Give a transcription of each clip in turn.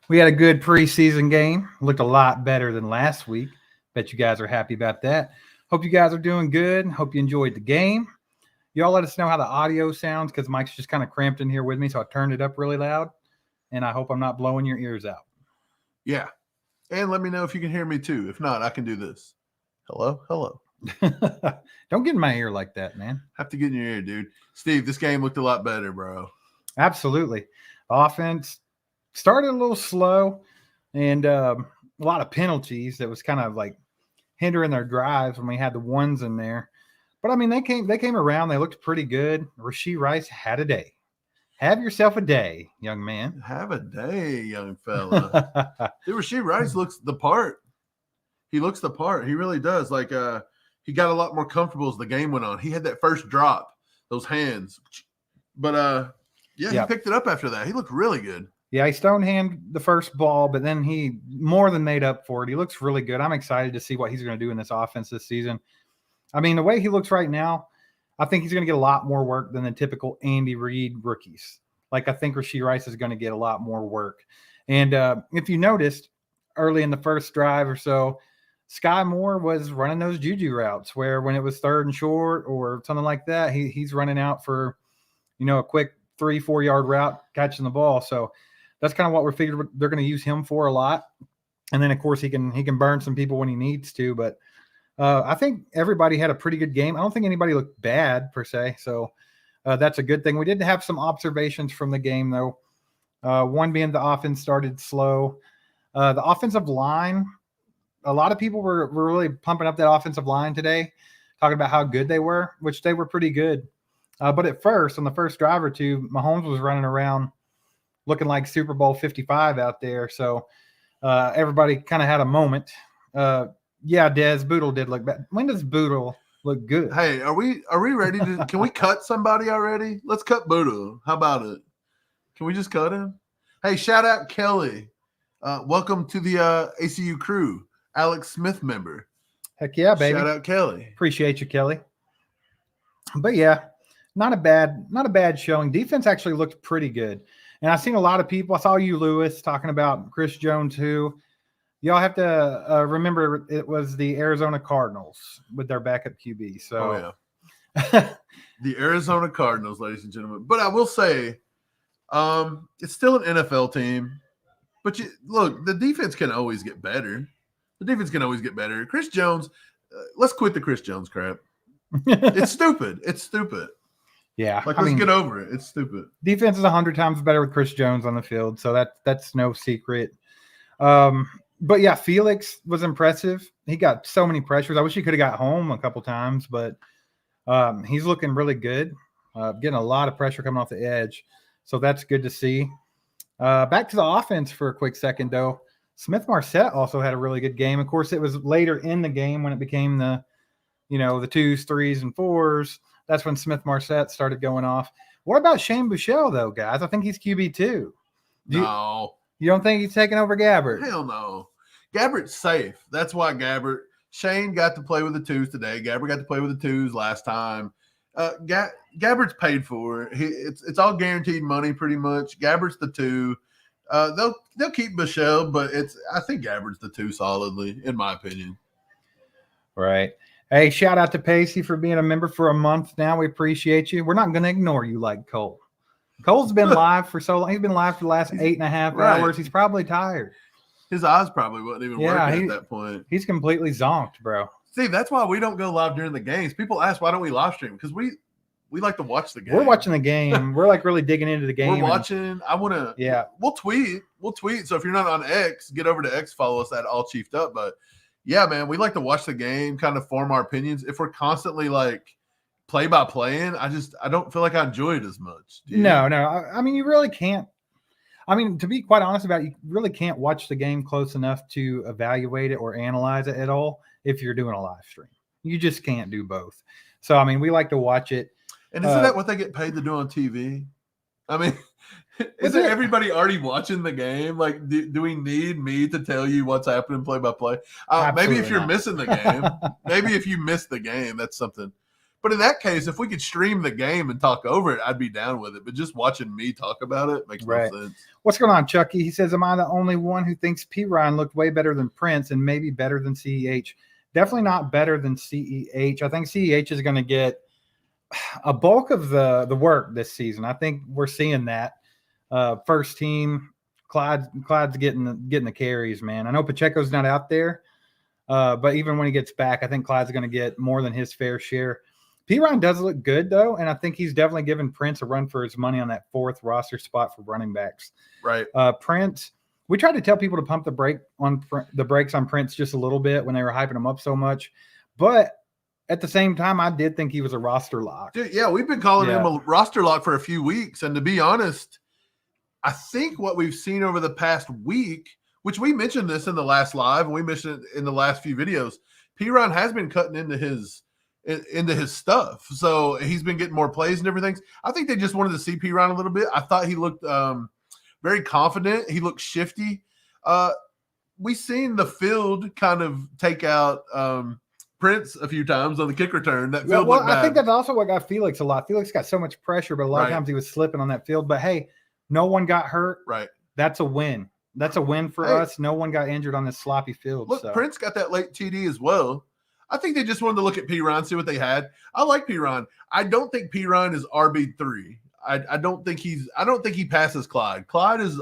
We had a good preseason game. Looked a lot better than last week. Bet you guys are happy about that. Hope you guys are doing good. Hope you enjoyed the game. Y'all let us know how the audio sounds because Mike's just kind of cramped in here with me, so I turned it up really loud. And I hope I'm not blowing your ears out. Yeah. And let me know if you can hear me too. If not, I can do this. Hello? Hello. Don't get in my ear like that, man. Have to get in your ear, dude. Steve, this game looked a lot better, bro. Absolutely. Offense started a little slow and a lot of penalties that was kind of like hindering their drives when we had the ones in there. But I mean, they came around. They looked pretty good. Rashee Rice had a day. Have yourself a day, young man. Have a day, young fella. Dude, Rashee Rice looks the part. He looks the part. He really does. Like, he got a lot more comfortable as the game went on. He had that first drop, those hands. But, he picked it up after that. He looked really good. Yeah, he stonehand the first ball, but then he more than made up for it. He looks really good. I'm excited to see what he's going to do in this offense this season. I mean, the way he looks right now, I think he's going to get a lot more work than the typical Andy Reid rookies. Like, I think Rashee Rice is going to get a lot more work. And if you noticed early in the first drive or so, Sky Moore was running those juju routes where when it was third and short or something like that, he's running out for, a quick 3-4 yard route, catching the ball. So that's kind of what we're figured they're going to use him for a lot. And then, of course, he can burn some people when he needs to. But I think everybody had a pretty good game. I don't think anybody looked bad per se. So that's a good thing. We did have some observations from the game, though. One being the offense started slow. The offensive line, a lot of people were really pumping up that offensive line today, talking about how good they were, which they were pretty good. But at first, on the first drive or two, Mahomes was running around looking like Super Bowl 55 out there. So everybody kind of had a moment. Des Boodle did look bad. When does Boodle look good? Hey, are we ready to – can we cut somebody already? Let's cut Boodle. How about it? Can we just cut him? Hey, shout out Kelly. Welcome to the ACU crew. Alex Smith member. Heck yeah, baby. Shout out Kelly. Appreciate you, Kelly. But yeah, not a bad showing. Defense actually looked pretty good. And I've seen a lot of people. I saw you, Lewis, talking about Chris Jones too. Y'all have to remember it was the Arizona Cardinals with their backup QB. So, the Arizona Cardinals, ladies and gentlemen. But I will say, it's still an NFL team. But look, the defense can always get better. Chris Jones, let's quit the Chris Jones crap. It's stupid. Yeah. Let's get over it. It's stupid. Defense is 100 times better with Chris Jones on the field, so that's no secret. But yeah, Felix was impressive. He got so many pressures. I wish he could have got home a couple times, but he's looking really good. Getting a lot of pressure coming off the edge, so that's good to see. Back to the offense for a quick second, though. Smith-Marset also had a really good game. Of course, it was later in the game when it became the 2s, 3s, and 4s. That's when Smith-Marset started going off. What about Shane Buechele, though, guys? I think he's QB2. No. You don't think he's taking over Gabbert? Hell no. Gabbert's safe. That's why Shane got to play with the 2s today. Gabbert got to play with the 2s last time. Gabbert's paid for. It's all guaranteed money pretty much. Gabbert's the 2. They'll keep Buechele, but I think Gabbert's the 2 solidly, in my opinion. Right. Hey, shout out to Pacey for being a member for a month now. We appreciate you. We're not going to ignore you like Cole. Cole's been live for so long. He's been live for the last 8.5 hours. He's probably tired. His eyes probably wasn't even working at that point. He's completely zonked, bro. See, that's why we don't go live during the games. People ask, why don't we live stream? Because we like to watch the game. We're watching the game. We're like really digging into the game. We're watching. I want to. Yeah. We'll tweet. So if you're not on X, get over to X, follow us at All Chiefed Up. But yeah, man, we like to watch the game, kind of form our opinions. If we're constantly like play by playing, I don't feel like I enjoy it as much. No. I mean, you really can't. I mean, to be quite honest about it, you really can't watch the game close enough to evaluate it or analyze it at all if you're doing a live stream. You just can't do both. So, I mean, we like to watch it. And isn't that what they get paid to do on TV? I mean, isn't everybody already watching the game? Like, do we need me to tell you what's happening play by play? Maybe if you're missing the game, maybe if you miss the game, that's something. But in that case, if we could stream the game and talk over it, I'd be down with it. But just watching me talk about it makes no sense. What's going on, Chucky? He says, am I the only one who thinks P. Ryan looked way better than Prince and maybe better than CEH? Definitely not better than CEH. I think CEH is going to get a bulk of the work this season. I think we're seeing that. First team, Clyde's getting the carries, man. I know Pacheco's not out there, but even when he gets back, I think Clyde's going to get more than his fair share. P. Ryan does look good, though, and I think he's definitely giving Prince a run for his money on that 4th roster spot for running backs. Right. Prince, we tried to tell people to pump the brakes on Prince just a little bit when they were hyping him up so much, but at the same time, I did think he was a roster lock. Dude, yeah, we've been calling him a roster lock for a few weeks, and to be honest, I think what we've seen over the past week, which we mentioned this in the last live, and we mentioned it in the last few videos, P. Ryan has been cutting into his stuff. So he's been getting more plays and everything. I think they just wanted to see P. Ryan a little bit. I thought he looked very confident. He looked shifty. We seen the field kind of take out Prince a few times on the kick return. That field looked bad. I think that's also what got Felix a lot. Felix got so much pressure, but a lot of times he was slipping on that field. But hey, no one got hurt. Right. That's a win. That's a win for us. No one got injured on this sloppy field. Look, Prince got that late TD as well. I think they just wanted to look at P. Ryan, see what they had. I like P. Ryan. I don't think P. Ryan is RB3. I don't think he passes Clyde. Clyde is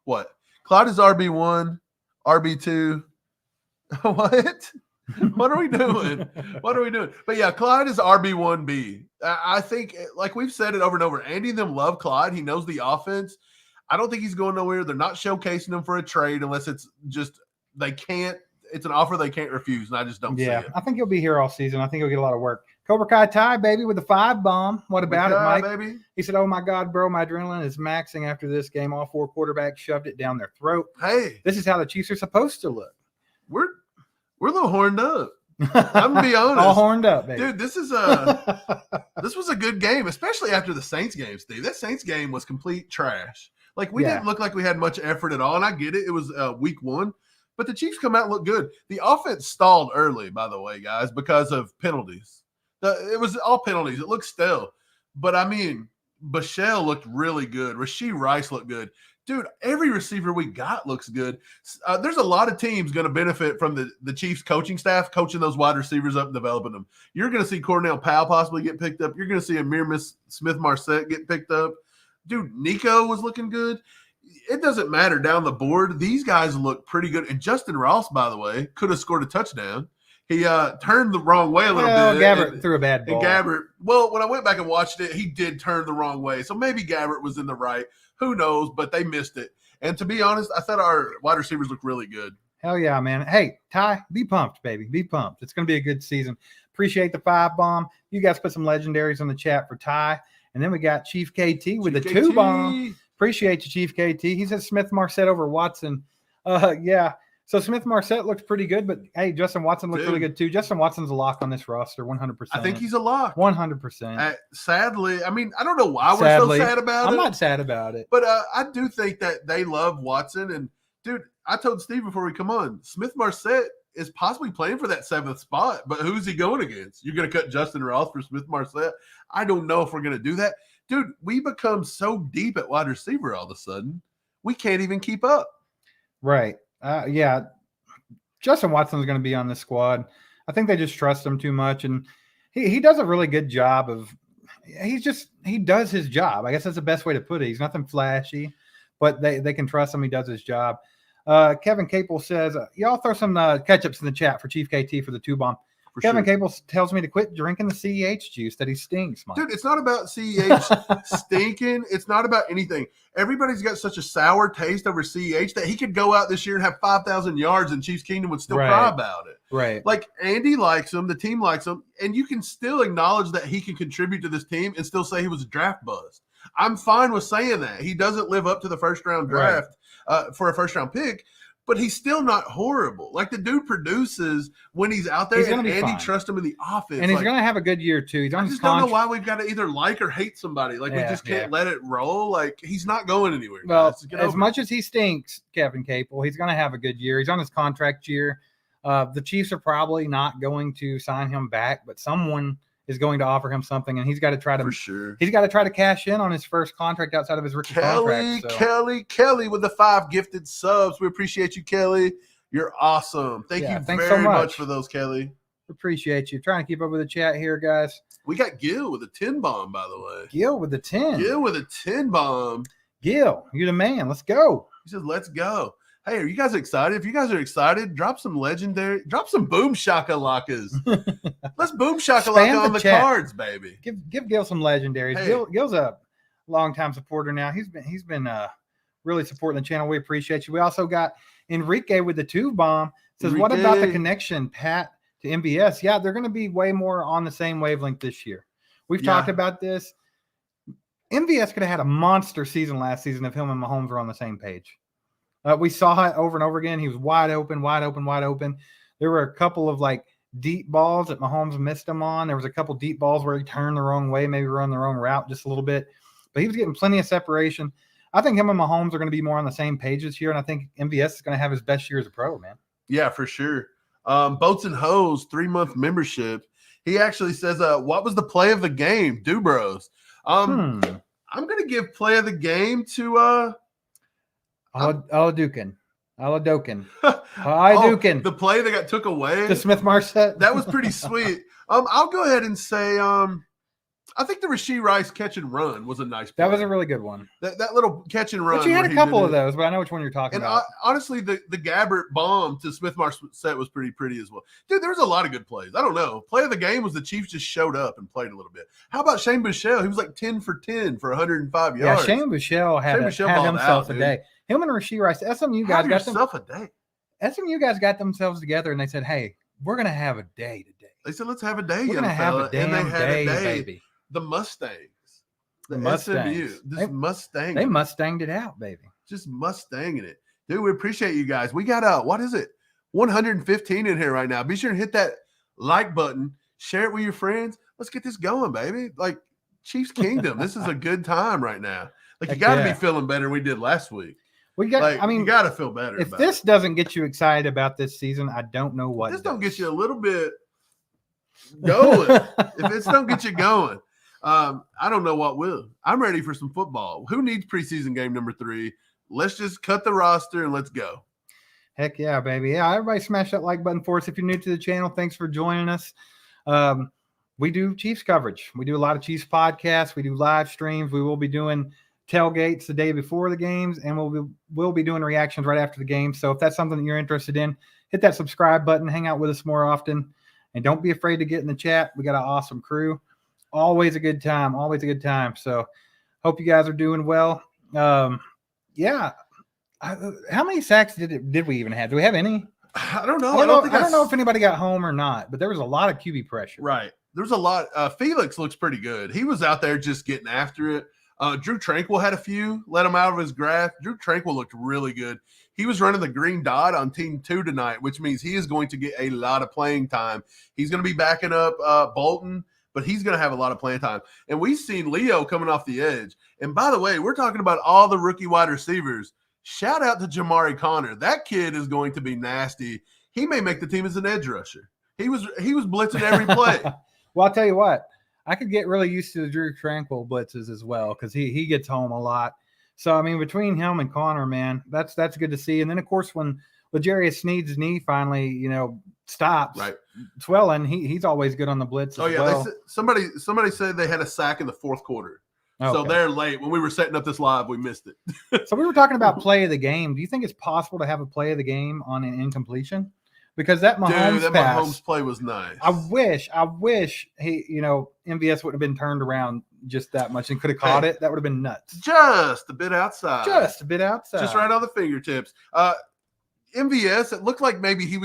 what? Clyde is RB1, RB2. What? What are we doing? What are we doing? But yeah, Clyde is RB1B. I think, like we've said it over and over, Andy and them love Clyde. He knows the offense. I don't think he's going nowhere. They're not showcasing him for a trade unless it's just they can't. It's an offer they can't refuse, and I just don't see it. I think he'll be here all season. I think he'll get a lot of work. Cobra Kai Ty, baby, with the 5 bomb. What about it, Mike? Baby. He said, oh, my God, bro, my adrenaline is maxing after this game. All 4 quarterbacks shoved it down their throat. Hey. This is how the Chiefs are supposed to look. We're a little horned up. I'm going to be honest. All horned up, baby. Dude, this was a good game, especially after the Saints game, Steve. That Saints game was complete trash. Like, we didn't look like we had much effort at all, and I get it. It was week 1. But the Chiefs come out and look good. The offense stalled early, by the way, guys, because of penalties. It was all penalties. It looked stale. But, I mean, Bichelle looked really good. Rashee Rice looked good. Dude, every receiver we got looks good. There's a lot of teams going to benefit from the Chiefs coaching staff coaching those wide receivers up and developing them. You're going to see Cornell Powell possibly get picked up. You're going to see Amir Smith-Marset get picked up. Dude, Nico was looking good. It doesn't matter down the board. These guys look pretty good. And Justin Ross, by the way, could have scored a touchdown. He turned the wrong way a little bit. Gabbert threw a bad ball. And Gabbert, well, when I went back and watched it, he did turn the wrong way. So maybe Gabbert was in the right. Who knows? But they missed it. And to be honest, I thought our wide receivers looked really good. Hell yeah, man. Hey, Ty, be pumped, baby. Be pumped. It's going to be a good season. Appreciate the 5 bomb. You guys put some legendaries on the chat for Ty. And then we got Chief KT with the 2 bomb. Appreciate you, Chief KT. He says Smith-Marset over Watson. Yeah. So Smith-Marset looked pretty good, but hey, Justin Watson looked really good too. Justin Watson's a lock on this roster, 100%. I think he's a lock. 100%. Sadly, I mean, I don't know why we're so sad about it. I'm not sad about it. But I do think that they love Watson. And, dude, I told Steve before we come on, Smith-Marset is possibly playing for that 7th spot, but who's he going against? You're going to cut Justin Ross for Smith-Marset? I don't know if we're going to do that. Dude, we become so deep at wide receiver all of a sudden, we can't even keep up. Right. Yeah. Justin Watson's going to be on the squad. I think they just trust him too much. And he does a really good job of he does his job. I guess that's the best way to put it. He's nothing flashy, but they can trust him. He does his job. Kevin Capel says, y'all throw some catch-ups in the chat for Chief KT for the 2 bomb. Kevin Capel tells me to quit drinking the CEH juice, that he stinks, Mike. Dude, it's not about CEH stinking. It's not about anything. Everybody's got such a sour taste over CEH that he could go out this year and have 5,000 yards and Chiefs Kingdom would still cry about it. Right. Like, Andy likes him. The team likes him. And you can still acknowledge that he can contribute to this team and still say he was a draft bust. I'm fine with saying that. He doesn't live up to the first-round draft for a first-round pick. But he's still not horrible. Like, the dude produces when he's out there, and Andy trusts him in the offense. And he's going to have a good year, too. He's on I just don't know why we've got to either like or hate somebody. Like, we just can't let it roll. Like, he's not going anywhere. Well, as much as he stinks, Kevin Capel, he's going to have a good year. He's on his contract year. The Chiefs are probably not going to sign him back, but someone is going to offer him something, and he's got to try to For sure. He's got to try to cash in on his first contract outside of his rookie contract. So. Kelly with the 5 gifted subs. We appreciate you, Kelly. You're awesome. Thank you thanks very so much much for those, Kelly. Appreciate you. Trying to keep up with the chat here, guys. We got Gil with a 10 bomb, by the way. Gil with the 10. Gil with a 10 bomb. Gil, you're the man. Let's go. He says, let's go. Hey, are you guys excited? If you guys are excited, drop some boom shaka-lakas. Let's boom shaka-laka on the cards, baby. Give Gil some legendaries. Hey. Gil's a longtime supporter now. He's been really supporting the channel. We appreciate you. We also got Enrique with the 2 bomb. Says, what about the connection, Pat, to MVS? Yeah, they're going to be way more on the same wavelength this year. We've talked about this. MVS could have had a monster season last season if him and Mahomes were on the same page. We saw it over and over again. He was wide open. There were a couple of deep balls that Mahomes missed him on. There was a couple deep balls where he turned the wrong way, maybe run the wrong route just a little bit. But he was getting plenty of separation. I think him and Mahomes are going to be more on the same page this year, and I think MVS is going to have his best year as a pro, man. Yeah, for sure. Boats and Hose, 3-month membership. He actually says, what was the play of the game? Dubros. I'm going to give play of the game to Aladokin. The play that got took away. The Smith-Marset. That was pretty sweet. I'll go ahead and say I think the Rashee Rice catch and run was a nice play. That was a really good one. That little catch and run. But you had a couple of those, but I know which one you're talking about. Honestly, the Gabbert bomb to Smith-Marset was pretty as well. Dude, there was a lot of good plays. I don't know. Play of the game was the Chiefs just showed up and played a little bit. How about Shane Buechele? He was 10 for 10 for 105 yards. Yeah, Shane Buechele had himself a day. Him and Rashee Rice, SMU guys got themselves together and they said, "Hey, we're gonna have a day today." They said, "Let's have a day, we're gonna have a damn day, baby." The Mustangs, the Mustangs, SMU, Mustang. They Mustanged it out, baby. Just Mustanging it, dude. We appreciate you guys. We got what is it? 115 in here right now. Be sure to hit that like button, share it with your friends. Let's get this going, baby. Chiefs Kingdom. This is a good time right now. You got to be feeling better than we did last week. You got to feel better. If this doesn't get you excited about this season, I don't know what. This don't get you a little bit going. If this don't get you going, I don't know what will. I'm ready for some football. Who needs preseason game number 3? Let's just cut the roster and let's go. Heck yeah, baby. Yeah, everybody smash that like button for us. If you're new to the channel, thanks for joining us. We do Chiefs coverage. We do a lot of Chiefs podcasts. We do live streams. We will be doing tailgates the day before the games, and we'll be doing reactions right after the game. So if that's something that you're interested in, hit that subscribe button, hang out with us more often, and don't be afraid to get in the chat. We got an awesome crew. Always a good time. So hope you guys are doing well. How many sacks did we even have? Do we have any? I don't know. I don't know if anybody got home or not, but there was a lot of QB pressure. Right. There's a lot. Felix looks pretty good. He was out there just getting after it. Drew Tranquil had a few, let him out of his grasp. Drew Tranquil looked really good. He was running the green dot on team 2 tonight, which means he is going to get a lot of playing time. He's going to be backing up Bolton, but he's going to have a lot of playing time. And we've seen Leo coming off the edge. And by the way, we're talking about all the rookie wide receivers. Shout out to Jamari Connor. That kid is going to be nasty. He may make the team as an edge rusher. He was blitzing every play. Well, I'll tell you what. I could get really used to the Drew Tranquil blitzes as well because he gets home a lot. So, I mean, between him and Connor, man, that's good to see. And then, of course, when L'Jarius Sneed's knee finally, stops swelling, he's always good on the blitz as well. Somebody said they had a sack in the 4th quarter. Okay. So they're late. When we were setting up this live, we missed it. So we were talking about play of the game. Do you think it's possible to have a play of the game on an incompletion? Because that Mahomes play was nice. I wish he, MVS would have been turned around just that much and could have caught it. That would have been nuts. Just a bit outside. Just right on the fingertips. MVS, it looked like maybe it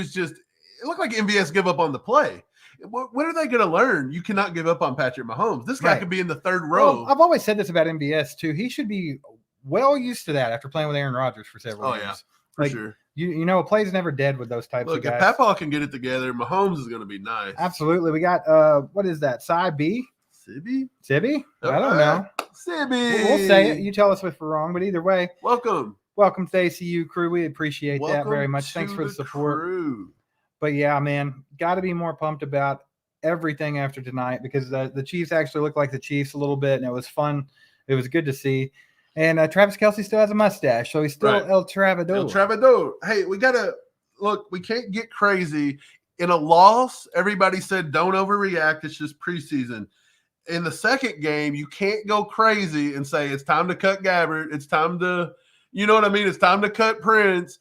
looked like MVS gave up on the play. When are they going to learn you cannot give up on Patrick Mahomes? This guy could be in the 3rd row. Well, I've always said this about MVS too. He should be well used to that after playing with Aaron Rodgers for several years. Yeah, for sure. A play's never dead with those types of guys. If Papaw can get it together, Mahomes is going to be nice. Absolutely. We got, what is that, Cy B? Sibby? I don't know. Sibby. We'll say it. You tell us if we're wrong, but either way. Welcome to the ACU crew. We appreciate that very much. Thanks for the support. Crew. But, yeah, man, got to be more pumped about everything after tonight because the Chiefs actually looked like the Chiefs a little bit, and it was fun. It was good to see. And Travis Kelsey still has a mustache, so he's still Right. El Travador. El Travador. Hey, we got to look, we can't get crazy. In a loss, everybody said don't overreact. It's just preseason. In the second game, you can't go crazy and say it's time to cut Gabbert. It's time to, you know what I mean? It's time to cut Prince.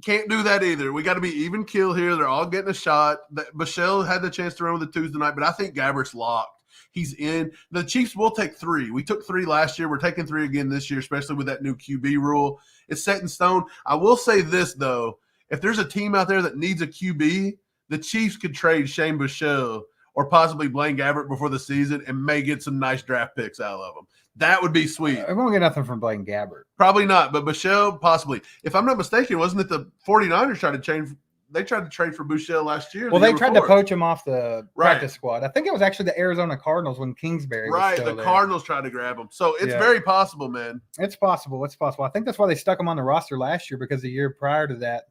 Can't do that either. We got to be even kill here. They're all getting a shot. Michelle had the chance to run with the twos tonight, but I think Gabbert's locked. He's in. The Chiefs will take 3. We took 3 last year. We're taking 3 again this year, especially with that new QB rule. It's set in stone. I will say this, though. If there's a team out there that needs a QB, the Chiefs could trade Shane Buechele or possibly Blaine Gabbert before the season and may get some nice draft picks out of them. That would be sweet. I won't get nothing from Blaine Gabbert. Probably not, but Buechele possibly. If I'm not mistaken, wasn't it the 49ers tried to change? They tried to trade for Buechele last year. Well, they tried to poach him off the practice squad. I think it was actually the Arizona Cardinals when Kingsbury was still the there. Cardinals tried to grab him. So it's very possible, man. It's possible. It's possible. I think that's why they stuck him on the roster last year because the year prior to that,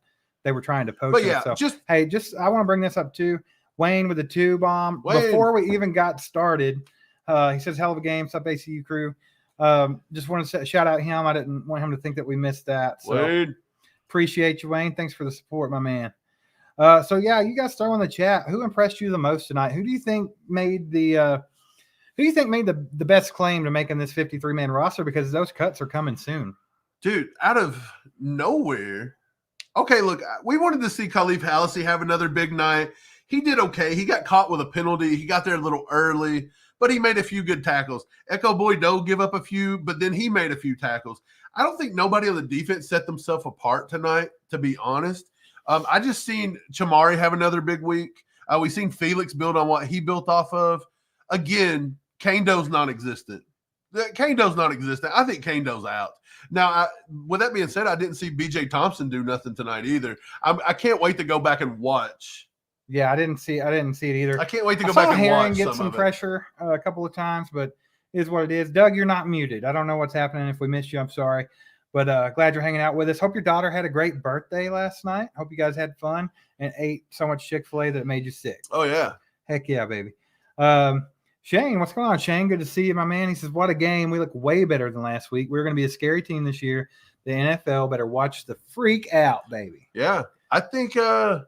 they were trying to poach him. So, I want to bring this up too. Wayne with the 2 bomb. Before we even got started, he says, hell of a game. Sup, ACU crew. Just want to shout out him. I didn't want him to think that we missed that. So Wayne. Appreciate you, Wayne. Thanks for the support, my man. You guys throw in the chat. Who impressed you the most tonight? Who do you think made the best claim to making this 53-man roster? Because those cuts are coming soon. Dude, out of nowhere. Okay, look, we wanted to see Khalif Hallisey have another big night. He did okay. He got caught with a penalty. He got there a little early, but he made a few good tackles. Echo Boy Doe give up a few, but then he made a few tackles. I don't think nobody on the defense set themselves apart tonight, to be honest. I just seen Chamari have another big week. We've seen Felix build on what he built off of. Again, Kane Doe's non-existent. Kane Doe's non-existent. I think Kane Doe's out. Now, with that being said, I didn't see B.J. Thompson do nothing tonight either. I can't wait to go back and watch. Yeah, I didn't see it either. I can't wait to go back and Herring watch get some pressure a couple of times, but it is what it is. Doug, you're not muted. I don't know what's happening. If we missed you, I'm sorry. But glad you're hanging out with us. Hope your daughter had a great birthday last night. Hope you guys had fun and ate so much Chick-fil-A that it made you sick. Oh, yeah. Heck yeah, baby. Shane, what's going on, Shane? Good to see you, my man. He says, what a game. We look way better than last week. We're going to be a scary team this year. The NFL better watch the freak out, baby. Yeah. I think the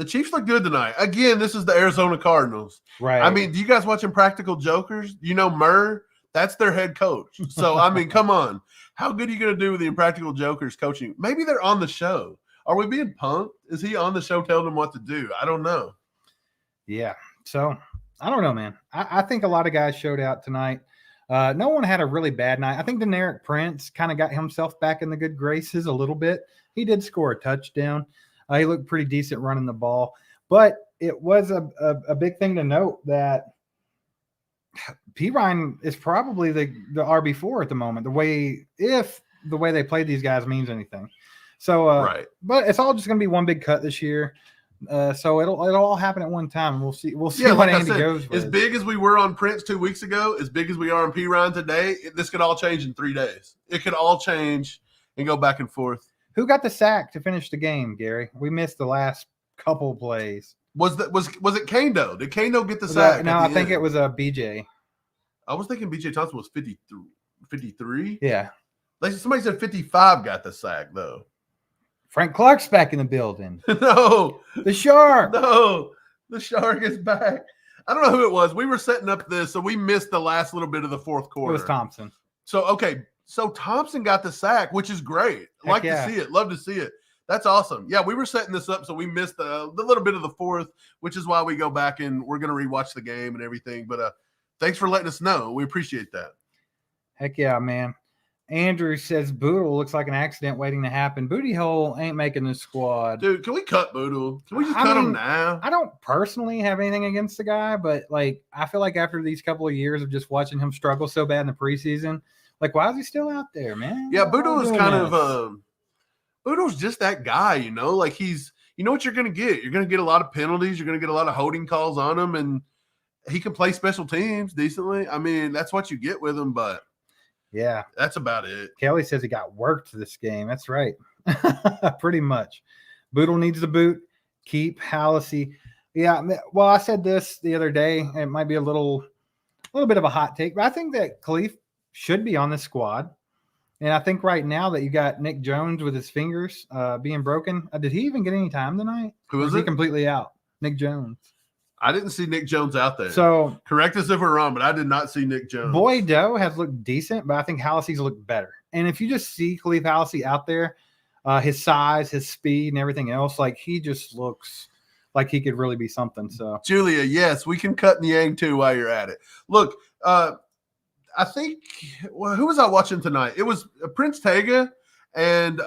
Chiefs look good tonight. Again, this is the Arizona Cardinals. Right. I mean, do you guys watch Impractical Jokers? You know Murr? That's their head coach. So, I mean, come on. How good are you going to do with the Impractical Jokers coaching? Maybe they're on the show. Are we being punked? Is he on the show telling them what to do? I don't know. Yeah. So, I don't know, man. I think a lot of guys showed out tonight. No one had a really bad night. I think Deneric Prince kind of got himself back in the good graces a little bit. He did score a touchdown. He looked pretty decent running the ball. But it was a big thing to note that P. Ryan is probably the RB4 at the moment, the way they played these guys means anything. So, right. But it's all just going to be one big cut this year. So it'll all happen at one time, and we'll see what Andy goes with. As big as we were on Prince 2 weeks ago, as big as we are on P. Ryan today, this could all change in 3 days. It could all change and go back and forth. Who got the sack to finish the game, Gary? We missed the last couple plays. Was it Kane Doe? Did Kane Doe get the sack? No, I think it was BJ. I was thinking BJ Thompson was 53. Yeah. Like somebody said 55 got the sack though. Frank Clark's back in the building. No. The Shark. No. The Shark is back. I don't know who it was. We were setting up this, so we missed the last little bit of the fourth quarter. It was Thompson. So, okay. So Thompson got the sack, which is great. Like to see it. Love to see it. That's awesome. Yeah, we were setting this up, so we missed the little bit of the fourth, which is why we go back and we're going to rewatch the game and everything. But thanks for letting us know. We appreciate that. Heck yeah, man. Andrew says Boodle looks like an accident waiting to happen. Booty Hole ain't making the squad. Dude, can we cut Boodle? Can we just cut him now? I don't personally have anything against the guy, but like I feel like after these couple of years of just watching him struggle so bad in the preseason, like why is he still out there, man? Yeah, Boodle is kind of Boodle's just that guy, you know? Like he's you know what you're going to get. You're going to get a lot of penalties. You're going to get a lot of holding calls on him, and he can play special teams decently. I mean, that's what you get with him, but yeah, that's about it. Kelly says he got worked this game. That's right. Pretty much. Boodle needs the boot. Keep Hallisey. Yeah. Well, I said this the other day. It might be a little bit of a hot take, but I think that Khalif should be on the squad. And I think right now that you got Nick Jones with his fingers being broken. Did he even get any time tonight? Who or is he it? Completely out? Nick Jones. I didn't see Nick Jones out there. So correct us if we're wrong, but I did not see Nick Jones. Boy Doe has looked decent, but I think Hallisey's looked better. And if you just see Khalif Hallisey out there, his size, his speed, and everything else, like he just looks like he could really be something. So Julia, yes, we can cut Niang too while you're at it. Look, I think who was I watching tonight? It was Prince Tega and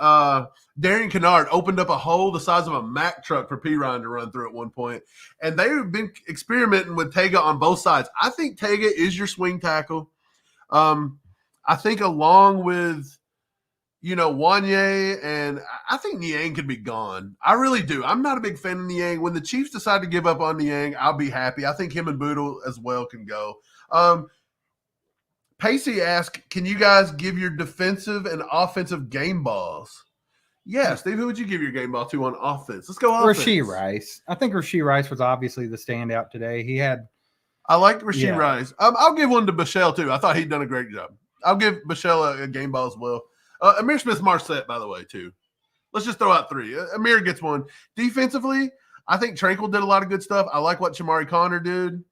Darian Kennard opened up a hole the size of a Mack truck for Piron to run through at one point. And they've been experimenting with Tega on both sides. I think Tega is your swing tackle. I think along with, Wanye, and I think Niang could be gone. I really do. I'm not a big fan of Niang. When the Chiefs decide to give up on Niang, I'll be happy. I think him and Boodle as well can go. Pacey asked, can you guys give your defensive and offensive game balls? Yeah, Steve, who would you give your game ball to on offense? Let's go offense. Rashee Rice. I think Rashee Rice was obviously the standout today. I like Rashee Rice. I'll give one to Bichelle, too. I thought he'd done a great job. I'll give Bichelle a game ball as well. Amir Smith-Marset, by the way, too. Let's just throw out 3. Amir gets one. Defensively, I think Tranquil did a lot of good stuff. I like what Shamari Connor did.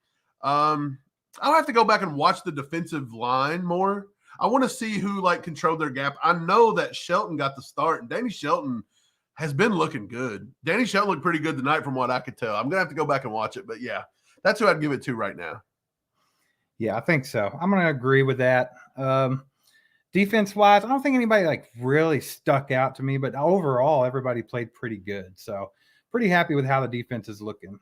I'll have to go back and watch the defensive line more. I want to see who controlled their gap. I know that Shelton got the start, and Danny Shelton has been looking good. Danny Shelton looked pretty good tonight from what I could tell. I'm going to have to go back and watch it, but yeah, that's who I'd give it to right now. Yeah, I think so. I'm going to agree with that. Defense-wise, I don't think anybody really stuck out to me, but overall, everybody played pretty good. So pretty happy with how the defense is looking.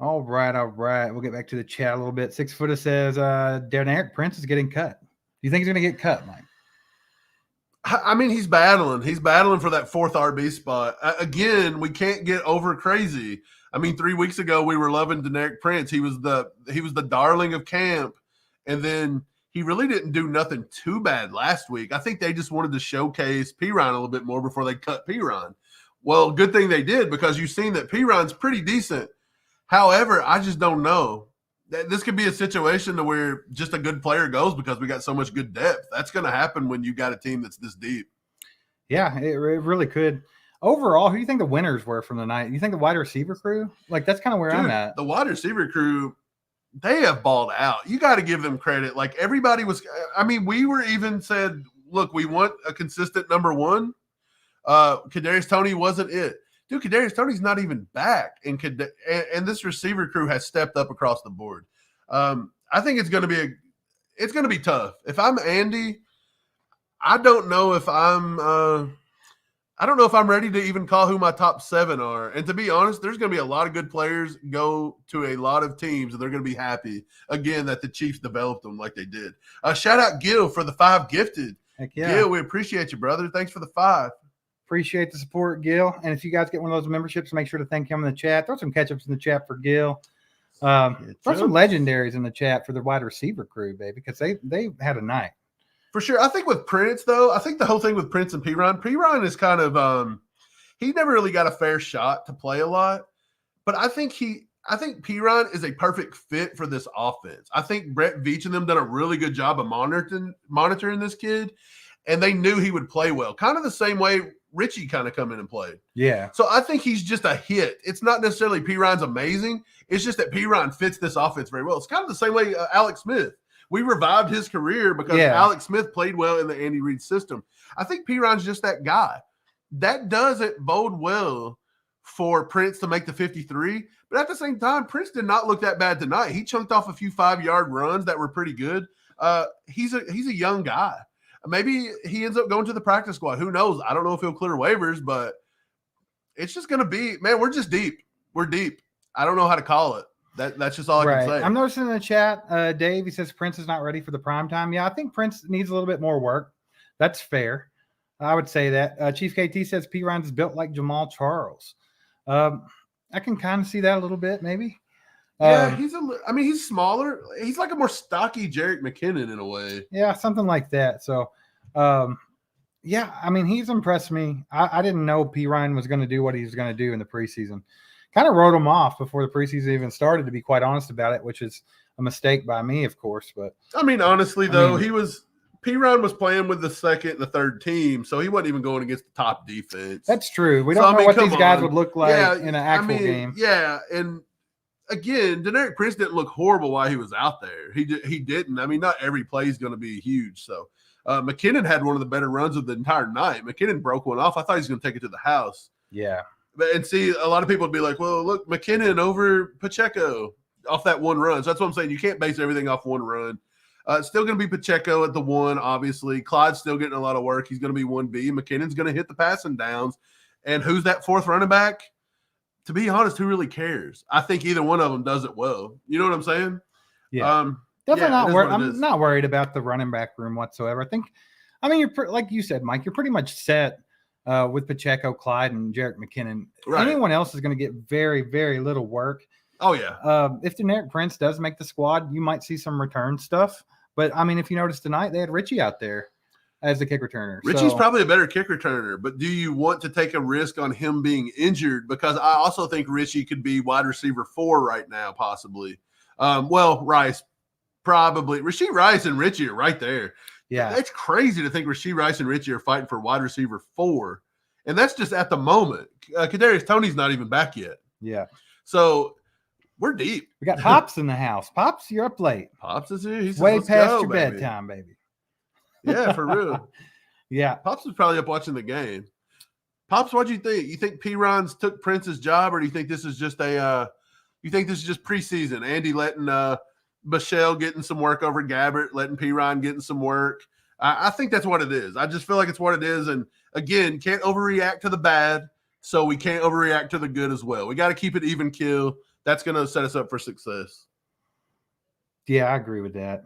All right. We'll get back to the chat a little bit. 6 Footer says Deneric Prince is getting cut. Do you think he's going to get cut, Mike? I mean, he's battling. He's battling for that 4th RB spot. Again, we can't get over crazy. I mean, 3 weeks ago we were loving Deneric Prince. He was the darling of camp, and then he really didn't do nothing too bad last week. I think they just wanted to showcase Piron a little bit more before they cut Piron. Well, good thing they did, because you've seen that Piron's pretty decent. However, I just don't know. This could be a situation to where just a good player goes because we got so much good depth. That's going to happen when you got a team that's this deep. Yeah, it really could. Overall, who do you think the winners were from the night? You think the wide receiver crew? That's kind of where I'm at. The wide receiver crew, they have balled out. You got to give them credit. Everybody was – I mean, we were even said, look, we want a consistent number 1. Kadarius Toney wasn't it. Dude, Kadarius Toney's not even back, and this receiver crew has stepped up across the board. I think it's going to be tough. If I'm Andy, I don't know if I'm ready to even call who my top 7 are. And to be honest, there's going to be a lot of good players go to a lot of teams, and they're going to be happy again that the Chiefs developed them like they did. Shout out Gil for the 5 gifted. Heck yeah. Gil, we appreciate you, brother. Thanks for the 5. Appreciate the support, Gil. And if you guys get one of those memberships, make sure to thank him in the chat. Throw some catch-ups in the chat for Gil. Throw some legendaries in the chat for the wide receiver crew, baby, because they had a night. For sure. I think with Prince, though, I think the whole thing with Prince and Piron is kind of he never really got a fair shot to play a lot. But I think Piron is a perfect fit for this offense. I think Brett Veach and them done a really good job of monitoring this kid, and they knew he would play well. Kind of the same way Richie kind of come in and played. Yeah. So I think he's just a hit. It's not necessarily Piron's amazing. It's just that Piron fits this offense very well. It's kind of the same way Alex Smith. We revived his career because Alex Smith played well in the Andy Reid system. I think Piron's just that guy. That doesn't bode well for Prince to make the 53. But at the same time, Prince did not look that bad tonight. He chunked off a few 5-yard runs that were pretty good. He's a young guy. Maybe he ends up going to the practice squad. Who knows? I don't know if he'll clear waivers, but it's just going to be, man, we're just deep. We're deep. I don't know how to call it. That's just all I can say. I'm noticing in the chat, Dave, he says Prince is not ready for the prime time. Yeah, I think Prince needs a little bit more work. That's fair. I would say that. Chief KT says Piron is built like Jamal Charles. I can kind of see that a little bit, maybe. Yeah, he's smaller. He's like a more stocky Jerick McKinnon in a way. Yeah, something like that. So, Yeah, I mean, he's impressed me. I didn't know P. Ryan was going to do what he was going to do in the preseason. Kind of wrote him off before the preseason even started, to be quite honest about it, which is a mistake by me, of course. But I mean, honestly, though, P. Ryan was playing with the second and the third team, so he wasn't even going against the top defense. That's true. We don't know what these guys would look like in an actual game. Yeah, and again, Deneric Prince didn't look horrible while he was out there. He didn't. I mean, not every play is going to be huge. So McKinnon had one of the better runs of the entire night. McKinnon broke one off. I thought he was going to take it to the house. Yeah. And see, a lot of people would be like, well, look, McKinnon over Pacheco off that one run. So that's what I'm saying. You can't base everything off one run. It's still going to be Pacheco at the one, obviously. Clyde's still getting a lot of work. He's going to be 1B. McKinnon's going to hit the passing downs. And who's that fourth running back? To be honest, who really cares? I think either one of them does it well. You know what I'm saying? Yeah. Definitely not worried. I'm not worried about the running back room whatsoever. I mean, you're like you said, Mike, you're pretty much set with Pacheco, Clyde, and Jerick McKinnon. Right. Anyone else is going to get very, very little work. Oh, yeah. If Deneric Prince does make the squad, you might see some return stuff. But, I mean, if you notice tonight, they had Richie out there as the kick returner. Richie's probably a better kick returner, but do you want to take a risk on him being injured? Because I also think Richie could be wide receiver 4 right now, possibly. Rice, probably. Rashee Rice and Richie are right there. Yeah. It's crazy to think Rashee Rice and Richie are fighting for wide receiver 4. And that's just at the moment. Kadarius Toney's not even back yet. Yeah. So we're deep. We got Pops in the house. Pops, you're up late. Pops is here. He's way past your bedtime, baby. Yeah, for real. Yeah. Pops was probably up watching the game. Pops, what do you think? You think P. Ryan's took Prince's job, or do you think this is just preseason? Andy letting Michelle getting some work over Gabbert, letting P. Ryan getting some work. I think that's what it is. I just feel like it's what it is. And again, can't overreact to the bad, so we can't overreact to the good as well. We got to keep it even kill. That's going to set us up for success. Yeah, I agree with that.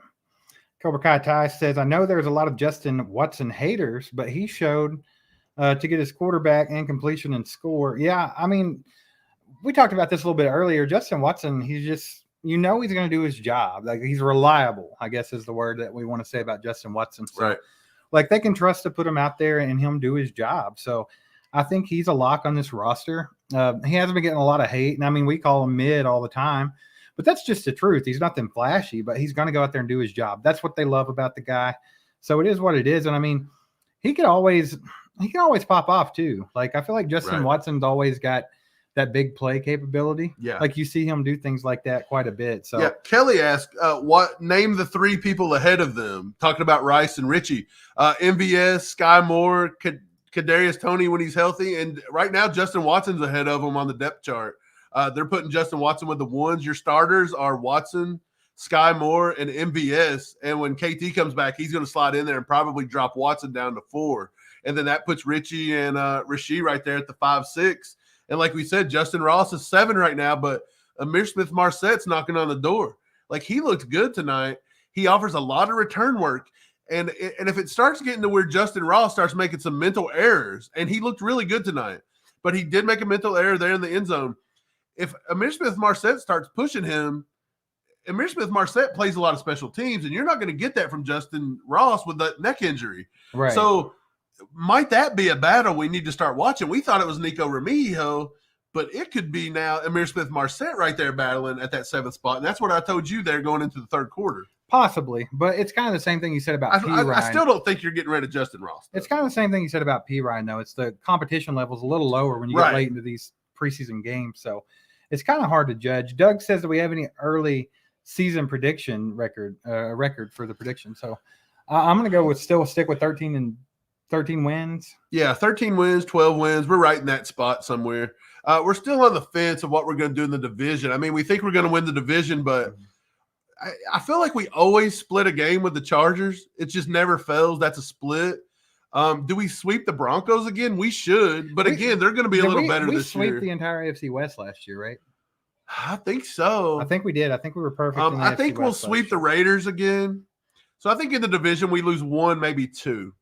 Cobra Kai Ty says, I know there's a lot of Justin Watson haters, but he showed to get his quarterback and completion and score. Yeah, I mean, we talked about this a little bit earlier. Justin Watson, he's just, he's going to do his job. Like, he's reliable, I guess is the word that we want to say about Justin Watson. So, right. Like, they can trust to put him out there and him do his job. So I think he's a lock on this roster. He hasn't been getting a lot of hate. And I mean, we call him mid all the time. But that's just the truth. He's nothing flashy, but he's going to go out there and do his job. That's what they love about the guy. So it is what it is. And I mean, he can always pop off too. Like, I feel like Justin Watson's always got that big play capability. Yeah. Like, you see him do things like that quite a bit. So yeah. Kelly asked, name the 3 people ahead of them, talking about Rice and Richie. MVS, Sky Moore, Kadarius Toney when he's healthy. And right now, Justin Watson's ahead of him on the depth chart. They're putting Justin Watson with the 1s. Your starters are Watson, Sky Moore, and MVS. And when KT comes back, he's going to slide in there and probably drop Watson down to 4. And then that puts Richie and Rashee right there at the 5-6. And like we said, Justin Ross is 7 right now, but Amir Smith-Marsette's knocking on the door. Like, he looked good tonight. He offers a lot of return work. And if it starts getting to where Justin Ross starts making some mental errors, and he looked really good tonight, but he did make a mental error there in the end zone. If Amir Smith-Marset starts pushing him, Amir Smith-Marset plays a lot of special teams, and you're not going to get that from Justin Ross with that neck injury. Right. So might that be a battle we need to start watching? We thought it was Nico Remigio, but it could be now Amir Smith-Marset right there battling at that 7th spot. And that's what I told you there going into the 3rd quarter. Possibly, but it's kind of the same thing you said about P. Ryan. I still don't think you're getting rid of Justin Ross. It's kind of the same thing you said about P. Ryan, though. It's the competition level's a little lower when you get late into these preseason games. So it's kind of hard to judge. Doug says that we have any early season prediction record for the prediction. So I'm going to go with stick with 13 wins. Yeah, 13 wins, 12 wins. We're right in that spot somewhere. We're still on the fence of what we're going to do in the division. I mean, we think we're going to win the division, but I feel like we always split a game with the Chargers. It just never fails. That's a split. Do we sweep the Broncos again? We should, but again, they're going to be a little better this year. We swept the entire AFC West last year, right? I think so. I think we did. I think we were perfect. I think we'll sweep the Raiders again. So I think in the division we lose 1, maybe 2.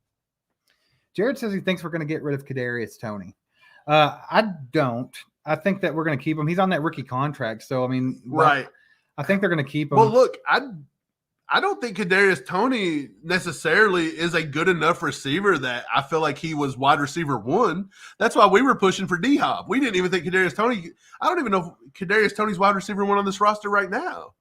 Jared says he thinks we're going to get rid of Kadarius Toney. I don't. I think that we're going to keep him. He's on that rookie contract, so I mean, right. I think they're going to keep him. Well, look, I don't think Kadarius Toney necessarily is a good enough receiver that I feel like he was wide receiver 1. That's why we were pushing for D-Hop. We didn't even think Kadarius Toney – I don't even know if Kadarius Toney's wide receiver 1 on this roster right now.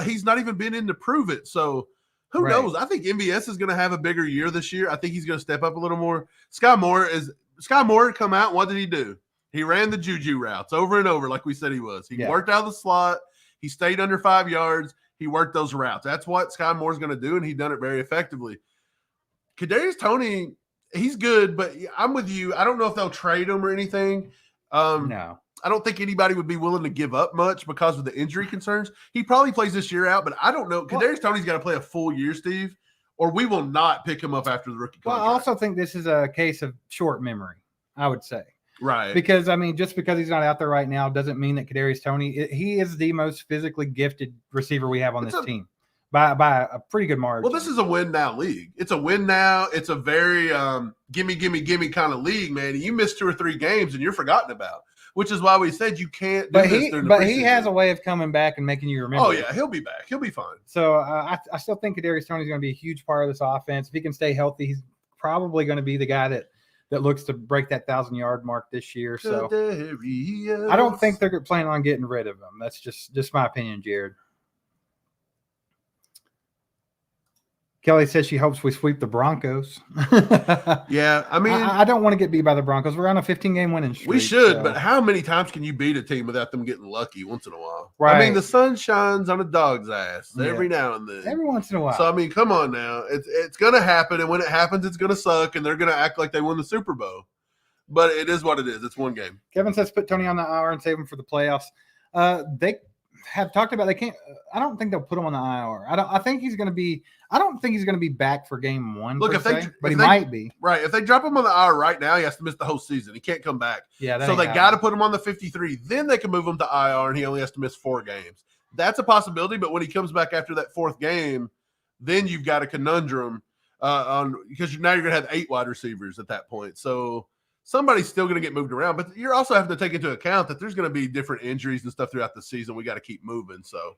He's not even been in to prove it. So who knows? I think MVS is going to have a bigger year this year. I think he's going to step up a little more. Sky Moore come out. What did he do? He ran the juju routes over and over like we said he was. He worked out of the slot. He stayed under 5 yards. He worked those routes. That's what Sky Moore's going to do, and he done it very effectively. Kadarius Toney, he's good, but I'm with you. I don't know if they'll trade him or anything. No. I don't think anybody would be willing to give up much because of the injury concerns. He probably plays this year out, but I don't know. Kadarius Toney's got to play a full year, Steve, or we will not pick him up after the rookie contract. Well, I also think this is a case of short memory, I would say. Right. Because, I mean, just because he's not out there right now doesn't mean that Kadarius Toney, he is the most physically gifted receiver we have on this team by a pretty good margin. Well, this is a win-now league. It's a win-now. It's a very gimme kind of league, man. You miss 2 or 3 games and you're forgotten about, which is why we said you can't do this during the preseason. But he has a way of coming back and making you remember. Oh, yeah, he'll be back. He'll be fine. So I still think Kadarius Toney is going to be a huge part of this offense. If he can stay healthy, he's probably going to be the guy that looks to break that 1,000-yard mark this year. So I don't think they're planning on getting rid of him. That's just my opinion, Jared. Kelly says she hopes we sweep the Broncos. Yeah, I mean, I don't want to get beat by the Broncos. We're on a 15-game winning streak. We should, but how many times can you beat a team without them getting lucky once in a while? Right. I mean, the sun shines on a dog's ass every now and then. Every once in a while. So, I mean, come on now. It's going to happen, and when it happens, it's going to suck, and they're going to act like they won the Super Bowl. But it is what it is. It's one game. Kevin says put Tony on the IR and save him for the playoffs. They have talked about they can't. I don't think they'll put him on the IR. I think he's going to be. I don't think he's going to be back for game 1. Look, but he might be. Right. If they drop him on the IR right now, he has to miss the whole season. He can't come back. Yeah. So they got to put him on the 53. Then they can move him to IR, and he only has to miss 4 games. That's a possibility. But when he comes back after that 4th game, then you've got a conundrum because now you're going to have 8 wide receivers at that point. So somebody's still going to get moved around. But you're also having to take into account that there's going to be different injuries and stuff throughout the season. We got to keep moving. So.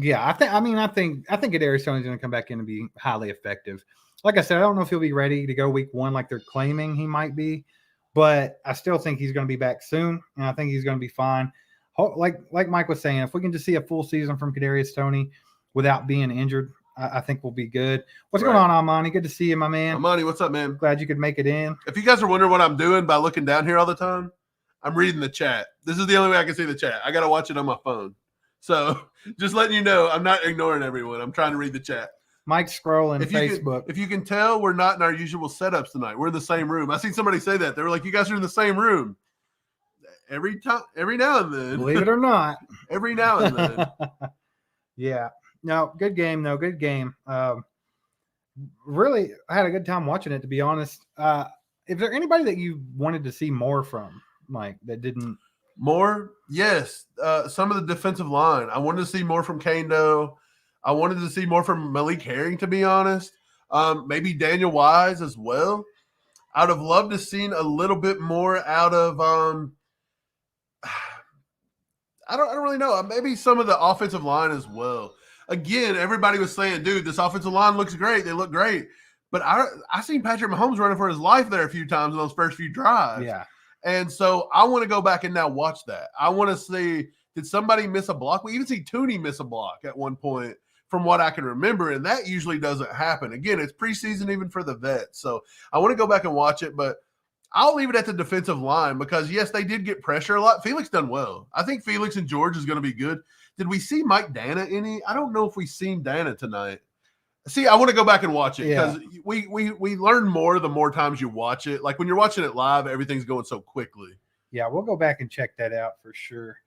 Yeah, I think Kadarius Toney's going to come back in and be highly effective. Like I said, I don't know if he'll be ready to go week 1 like they're claiming he might be, but I still think he's going to be back soon, and I think he's going to be fine. Like Mike was saying, if we can just see a full season from Kadarius Toney without being injured, I think we'll be good. What's going on, Amani? Good to see you, my man. Amani, what's up, man? Glad you could make it in. If you guys are wondering what I'm doing by looking down here all the time, I'm reading the chat. This is the only way I can see the chat. I got to watch it on my phone. So just letting you know, I'm not ignoring everyone. I'm trying to read the chat. Mike's scrolling Facebook. If you can tell, we're not in our usual setups tonight. We're in the same room. I seen somebody say that. They were like, you guys are in the same room. Every now and then. Believe it or not. Every now and then. Yeah. No, good game, though. Good game. Really, I had a good time watching it, to be honest. Is there anybody that you wanted to see more from, Mike, that didn't? More? Yes. Some of the defensive line. I wanted to see more from Kando. I wanted to see more from Malik Herring, to be honest. Maybe Daniel Wise as well. I'd have loved to seen a little bit more out of I don't really know. Maybe some of the offensive line as well. Again, everybody was saying, dude, this offensive line looks great. They look great. But I seen Patrick Mahomes running for his life there a few times in those first few drives. Yeah. And so I want to go back and now watch that. I want to see, did somebody miss a block? We even see Tooney miss a block at one point from what I can remember, and that usually doesn't happen. Again, it's preseason even for the vets. So I want to go back and watch it, but I'll leave it at the defensive line because, yes, they did get pressure a lot. Felix done well. I think Felix and George is going to be good. Did we see Mike Dana any? I don't know if we seen Dana tonight. See, I want to go back and watch it because we learn more the more times you watch it. Like when you're watching it live, everything's going so quickly. Yeah, we'll go back and check that out for sure.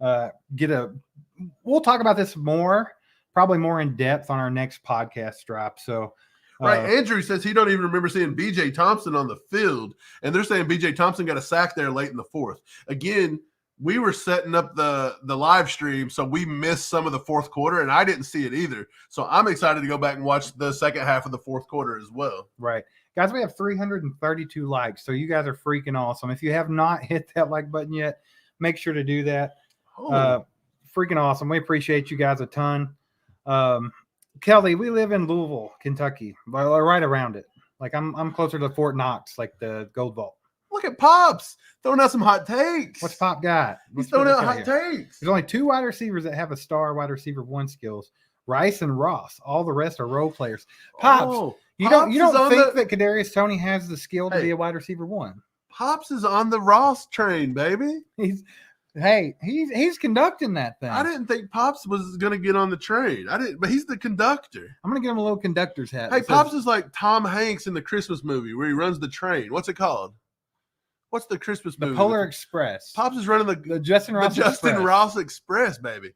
We'll talk about this more, probably more in depth on our next podcast drop. So, right. Andrew says he don't even remember seeing B.J. Thompson on the field, and they're saying B.J. Thompson got a sack there late in the 4th. Again, we were setting up the live stream, so we missed some of the 4th quarter, and I didn't see it either. So I'm excited to go back and watch the second half of the 4th quarter as well. Right. Guys, we have 332 likes, so you guys are freaking awesome. If you have not hit that like button yet, make sure to do that. Freaking awesome. We appreciate you guys a ton. Kelly, we live in Louisville, Kentucky, right around it. Like I'm closer to Fort Knox, like the Gold Vault. Look at Pops throwing out some hot takes. What's Pop got? He's throwing out hot takes. There's only 2 wide receivers that have a star wide receiver 1 skills. Rice and Ross. All the rest are role players. Pops, you don't think that Kadarius Toney has the skill to be a wide receiver 1? Pops is on the Ross train, baby. He's conducting that thing. I didn't think Pops was going to get on the train. But he's the conductor. I'm going to give him a little conductor's hat. Hey, Pops is like Tom Hanks in the Christmas movie where he runs the train. What's it called? What's the Christmas movie? The Polar Express. Pops is running the Justin Ross Express, baby.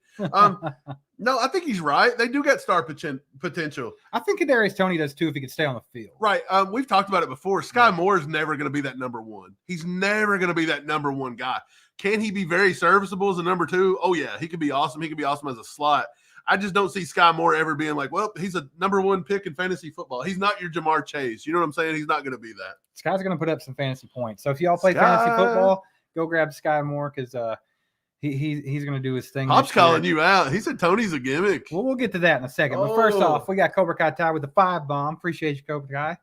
No, I think he's right. They do get star potential. I think Kadarius Toney does too if he could stay on the field. Right. We've talked about it before. Sky Moore is never going to be that number 1. He's never going to be that number 1 guy. Can he be very serviceable as a number 2? Oh, yeah. He could be awesome. He could be awesome as a slot. I just don't see Sky Moore ever being like, well, he's a number 1 pick in fantasy football. He's not your Jamar Chase. You know what I'm saying? He's not going to be that. Sky's going to put up some fantasy points. So if y'all play fantasy football, go grab Sky Moore because he's going to do his thing. Pop's calling you out. He said Tony's a gimmick. Well, we'll get to that in a second. But first off, we got Cobra Kai Ty with the 5 bomb. Appreciate you, Cobra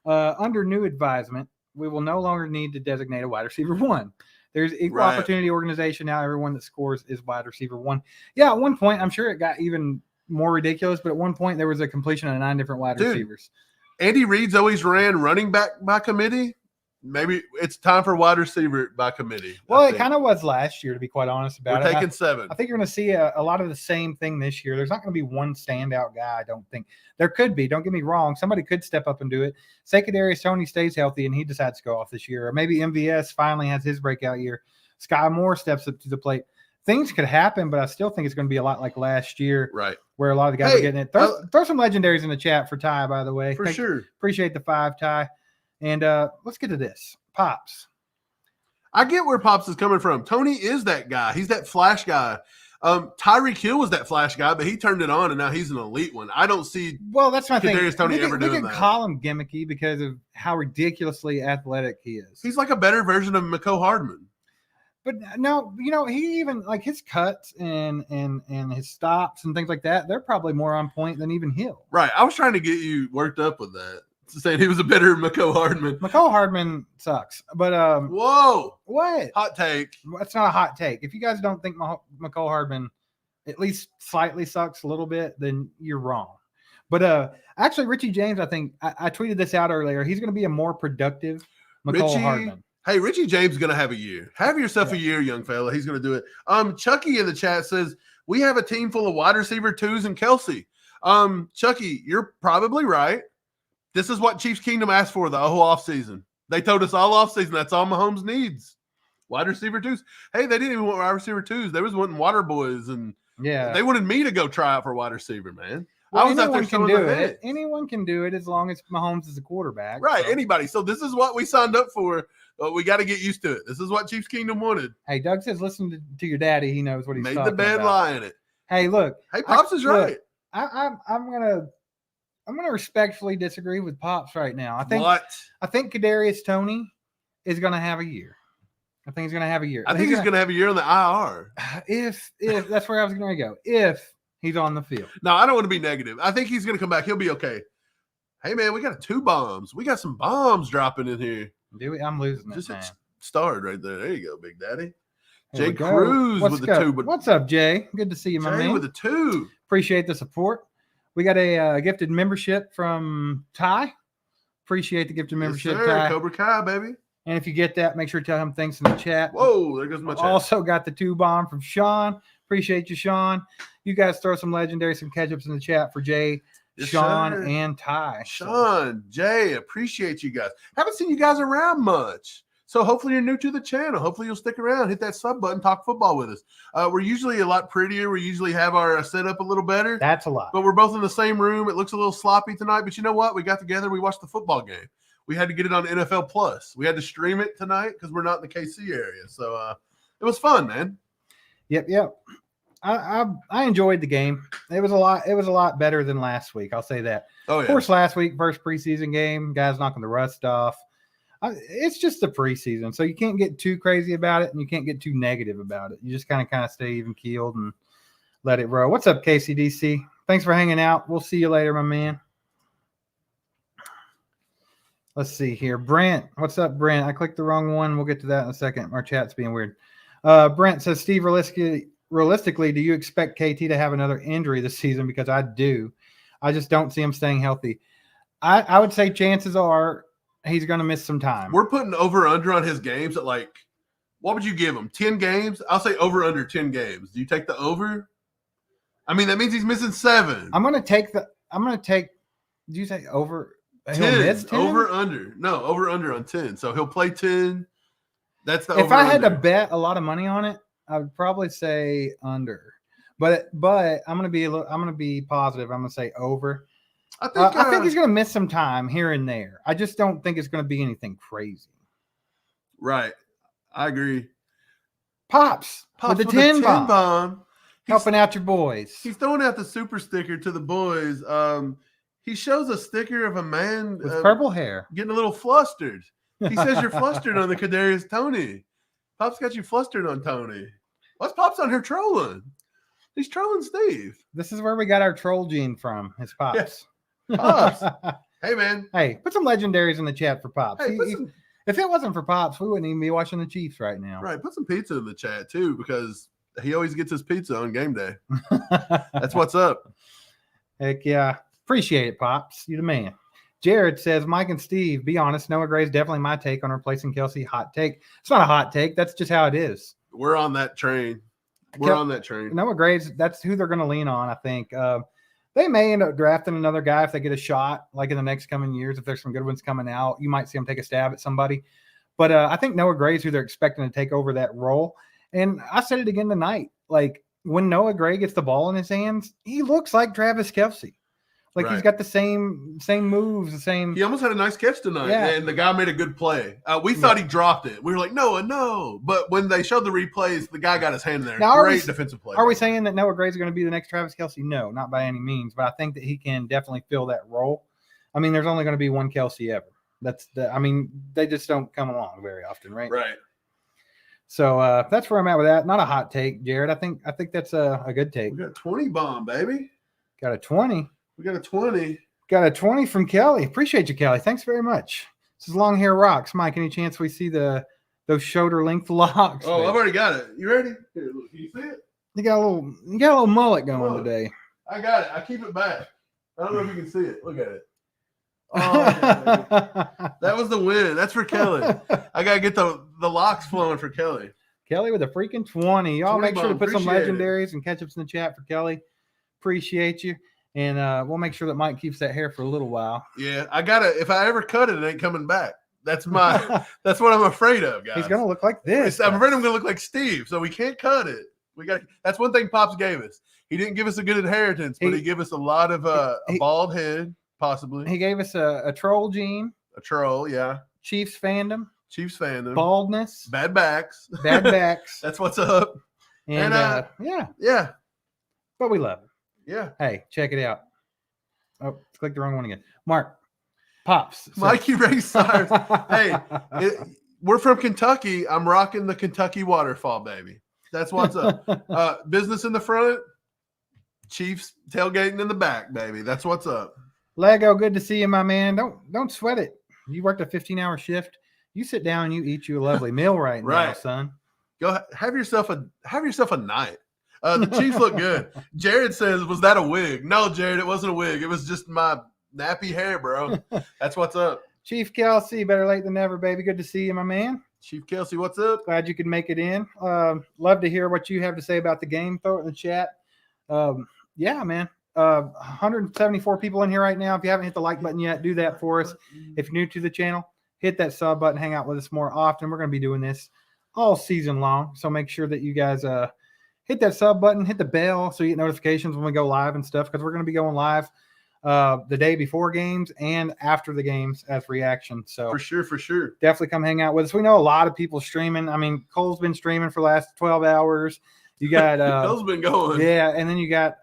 Kai. Under new advisement, we will no longer need to designate a wide receiver 1. There's equal opportunity organization now. Everyone that scores is wide receiver 1. Yeah, at one point, I'm sure it got even more ridiculous, but at one point there was a completion of 9 different wide receivers. Andy Reid's always ran running back by committee. Maybe it's time for wide receiver by committee. Well, it kind of was last year, to be quite honest about it. We're taking 7. I think you're going to see a lot of the same thing this year. There's not going to be one standout guy, I don't think. There could be. Don't get me wrong. Somebody could step up and do it. Say Kadarius Toney stays healthy and he decides to go off this year. Or maybe MVS finally has his breakout year. Sky Moore steps up to the plate. Things could happen, but I still think it's going to be a lot like last year. Right. Where a lot of the guys are getting it. Throw some legendaries in the chat for Ty, by the way. For sure. Appreciate the 5, Ty. And let's get to this. Pops. I get where Pops is coming from. Toney is that guy. He's that flash guy. Tyreek Hill was that flash guy, but he turned it on, and now he's an elite one. I don't see that's my thing. Kadarius Toney ever doing that. We can call him gimmicky because of how ridiculously athletic he is. He's like a better version of McCole Hardman. But no, he even like his cuts and his stops and things like that, they're probably more on point than even Hill. Right. I was trying to get you worked up with that. Saying he was a better McCole Hardman. McCole Hardman sucks. But whoa. What? Hot take. That's not a hot take. If you guys don't think McCole Hardman at least slightly sucks a little bit, then you're wrong. But actually Richie James, I think I tweeted this out earlier. He's going to be a more productive McCole Hardman. Hey, Richie James is going to have a year. Have yourself a year, young fella. He's going to do it. Chucky in the chat says, we have a team full of wide receiver 2s and Kelsey. Chucky, you're probably right. This is what Chiefs Kingdom asked for the whole offseason. They told us all offseason that's all Mahomes needs. Wide receiver 2s. Hey, they didn't even want wide receiver 2s. They was wanting water boys, and they wanted me to go try out for wide receiver, man. Well, I was out there can do it. Anyone can do it as long as Mahomes is a quarterback. Right, anybody. So this is what we signed up for. But we got to get used to it. This is what Chiefs Kingdom wanted. Hey, Doug says, listen to your daddy. He knows what he's talking about. Made the bed lie in it. Hey, look. Hey, Pops is right. I'm gonna respectfully disagree with Pops right now. I think Kadarius Toney is gonna have a year. I think he's gonna have a year. I think he's gonna have a year on the IR. If that's where I was gonna go. If he's on the field. No, I don't want to be negative. I think he's gonna come back. He'll be okay. Hey man, we got 2 bombs. We got some bombs dropping in here. Do we? I'm losing it. Just man. Starred right there. There you go, Big Daddy. Here Jay Cruz with the 2. But what's up, Jay? Good to see you, my man. Jay with the 2. Appreciate the support. We got a gifted membership from Ty. Appreciate the gifted membership, Ty. Cobra Kai, baby. And if you get that, make sure to tell him thanks in the chat. Whoa, there goes my chat. Also got the 2 bomb from Sean. Appreciate you, Sean. You guys throw some legendary, some catch-ups in the chat for Jay, Sean, and Ty. Sean, Jay, appreciate you guys. Haven't seen you guys around much. So hopefully you're new to the channel. Hopefully you'll stick around, hit that sub button, talk football with us. We're usually a lot prettier. We usually have our setup a little better. That's a lot. But we're both in the same room. It looks a little sloppy tonight. But you know what? We got together. We watched the football game. We had to get it on NFL Plus. We had to stream it tonight because we're not in the KC area. So it was fun, man. Yep. I enjoyed the game. It was a lot better than last week. I'll say that. Oh, yeah. Of course, last week, first preseason game, guys knocking the rust off. It's just the preseason, so you can't get too crazy about it, and you can't get too negative about it. You just kind of stay even keeled and let it roll. What's up, KCDC? Thanks for hanging out. We'll see you later, my man. Let's see here. Brent, what's up, Brent? I clicked the wrong one. We'll get to that in a second. Our chat's being weird. Brent says, Steve, realistically, do you expect KT to have another injury this season? Because I do. I just don't see him staying healthy. I would say chances are he's going to miss some time. We're putting over-under on his games at like, what would you give him? 10 games? I'll say over-under 10 games. Do you take the over? I mean, that means he's missing 7. I'm going to take do you say over? 10. He'll miss 10? Over-under. No, over-under on 10. So he'll play 10. That's the If over-under. I had to bet a lot of money on it, I would probably say under. But I'm going to be positive. I'm going to say over. I think he's going to miss some time here and there. I just don't think it's going to be anything crazy. Right. I agree. Pops with the 10 bomb. Helping out your boys. He's throwing out the super sticker to the boys. He shows a sticker of a man with purple hair getting a little flustered. He says you're flustered on the Kadarius Toney. Pops got you flustered on Tony. What's Pops on here trolling? He's trolling Steve. This is where we got our troll gene from. His Pops. Yes. Pops. Hey, man. Hey, put some legendaries in the chat for Pops. Hey, if it wasn't for Pops, we wouldn't even be watching the Chiefs right now. Right. Put some pizza in the chat, too, because he always gets his pizza on game day. That's what's up. Heck yeah. Appreciate it, Pops. You the man. Jared says, Mike and Steve, be honest, Noah Gray's definitely my take on replacing Kelsey. Hot take. It's not a hot take. That's just how it is. We're on that train. Noah Gray's, that's who they're going to lean on, I think. They may end up drafting another guy if they get a shot, like in the next coming years. If there's some good ones coming out, you might see them take a stab at somebody. But I think Noah Gray's who they're expecting to take over that role. And I said it again tonight. Like, when Noah Gray gets the ball in his hands, he looks like Travis Kelsey. Like, He's got the same moves, the same. He almost had a nice catch tonight, and the guy made a good play. We thought he dropped it. We were like, Noah, no. But when they showed the replays, the guy got his hand in there. Now, Great defensive play. Are we saying that Noah Gray is going to be the next Travis Kelsey? No, not by any means. But I think that he can definitely fill that role. I mean, there's only going to be one Kelsey ever. They just don't come along very often, right? Right. So that's where I'm at with that. Not a hot take, Jared. I think that's a good take. We got a 20 bomb, baby. Got a 20. We got a 20. Got a 20 from Kelly. Appreciate you, Kelly. Thanks very much. This is Long Hair Rocks. Mike, any chance we see those shoulder length locks? Oh, I've already got it. You ready? Here, look. Can you see it? You got a little mullet going today. I got it. I keep it back. I don't know if you can see it. Look at it. Oh, that was the win. That's for Kelly. I got to get the locks flowing for Kelly. Kelly with a freaking 20. Y'all make sure to put some legendaries and catch-ups in the chat for Kelly. Appreciate you. And we'll make sure that Mike keeps that hair for a little while. Yeah, I got to – if I ever cut it, it ain't coming back. That's that's what I'm afraid of, guys. He's going to look like this. I'm afraid I'm going to look like Steve, so we can't cut it. That's one thing Pops gave us. He didn't give us a good inheritance, but he gave us a lot of a bald head, possibly. He gave us a troll gene. A troll, yeah. Chiefs fandom. Baldness. Bad backs. That's what's up. And yeah. But we love it. Yeah. Hey, check it out. Oh, click the wrong one again. Mark. Pops. Mikey Ray Cyrus. Hey, we're from Kentucky. I'm rocking the Kentucky waterfall, baby. That's what's up. Business in the front. Chiefs tailgating in the back, baby. That's what's up. Lego, good to see you, my man. Don't sweat it. You worked a 15-hour shift. You sit down and you eat you a lovely meal right now, son. Go have yourself a night. The Chiefs look good. Jared says, was that a wig? No, Jared, it wasn't a wig. It was just my nappy hair, bro. That's what's up. Chief Kelsey, better late than never, baby. Good to see you, my man. Chief Kelsey, what's up? Glad you could make it in. Love to hear what you have to say about the game. Throw it in the chat. Yeah, man. 174 people in here right now. If you haven't hit the like button yet, do that for us. If you're new to the channel, hit that sub button. Hang out with us more often. We're going to be doing this all season long. So make sure that you guys hit that sub button, hit the bell so you get notifications when we go live and stuff, because we're going to be going live the day before games and after the games as reaction. So for sure. Definitely come hang out with us. We know a lot of people streaming. I mean, Cole's been streaming for the last 12 hours. You got Cole's been going. Yeah, and then you got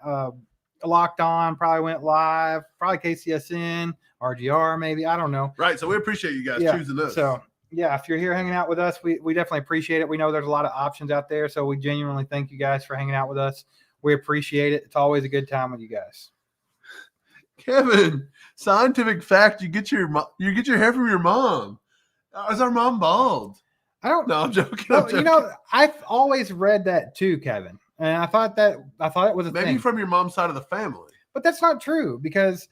Locked On probably went live, probably KCSN, RGR maybe. I don't know. Right. So we appreciate you guys choosing us. So yeah, if you're here hanging out with us, we definitely appreciate it. We know there's a lot of options out there, so we genuinely thank you guys for hanging out with us. We appreciate it. It's always a good time with you guys. Kevin, scientific fact: you get your hair from your mom. Is our mom bald? I don't know. I'm joking. No, I'm joking. you know, I've always read that too, Kevin, and I thought it was a maybe thing. from your mom's side of the family, but that's not true because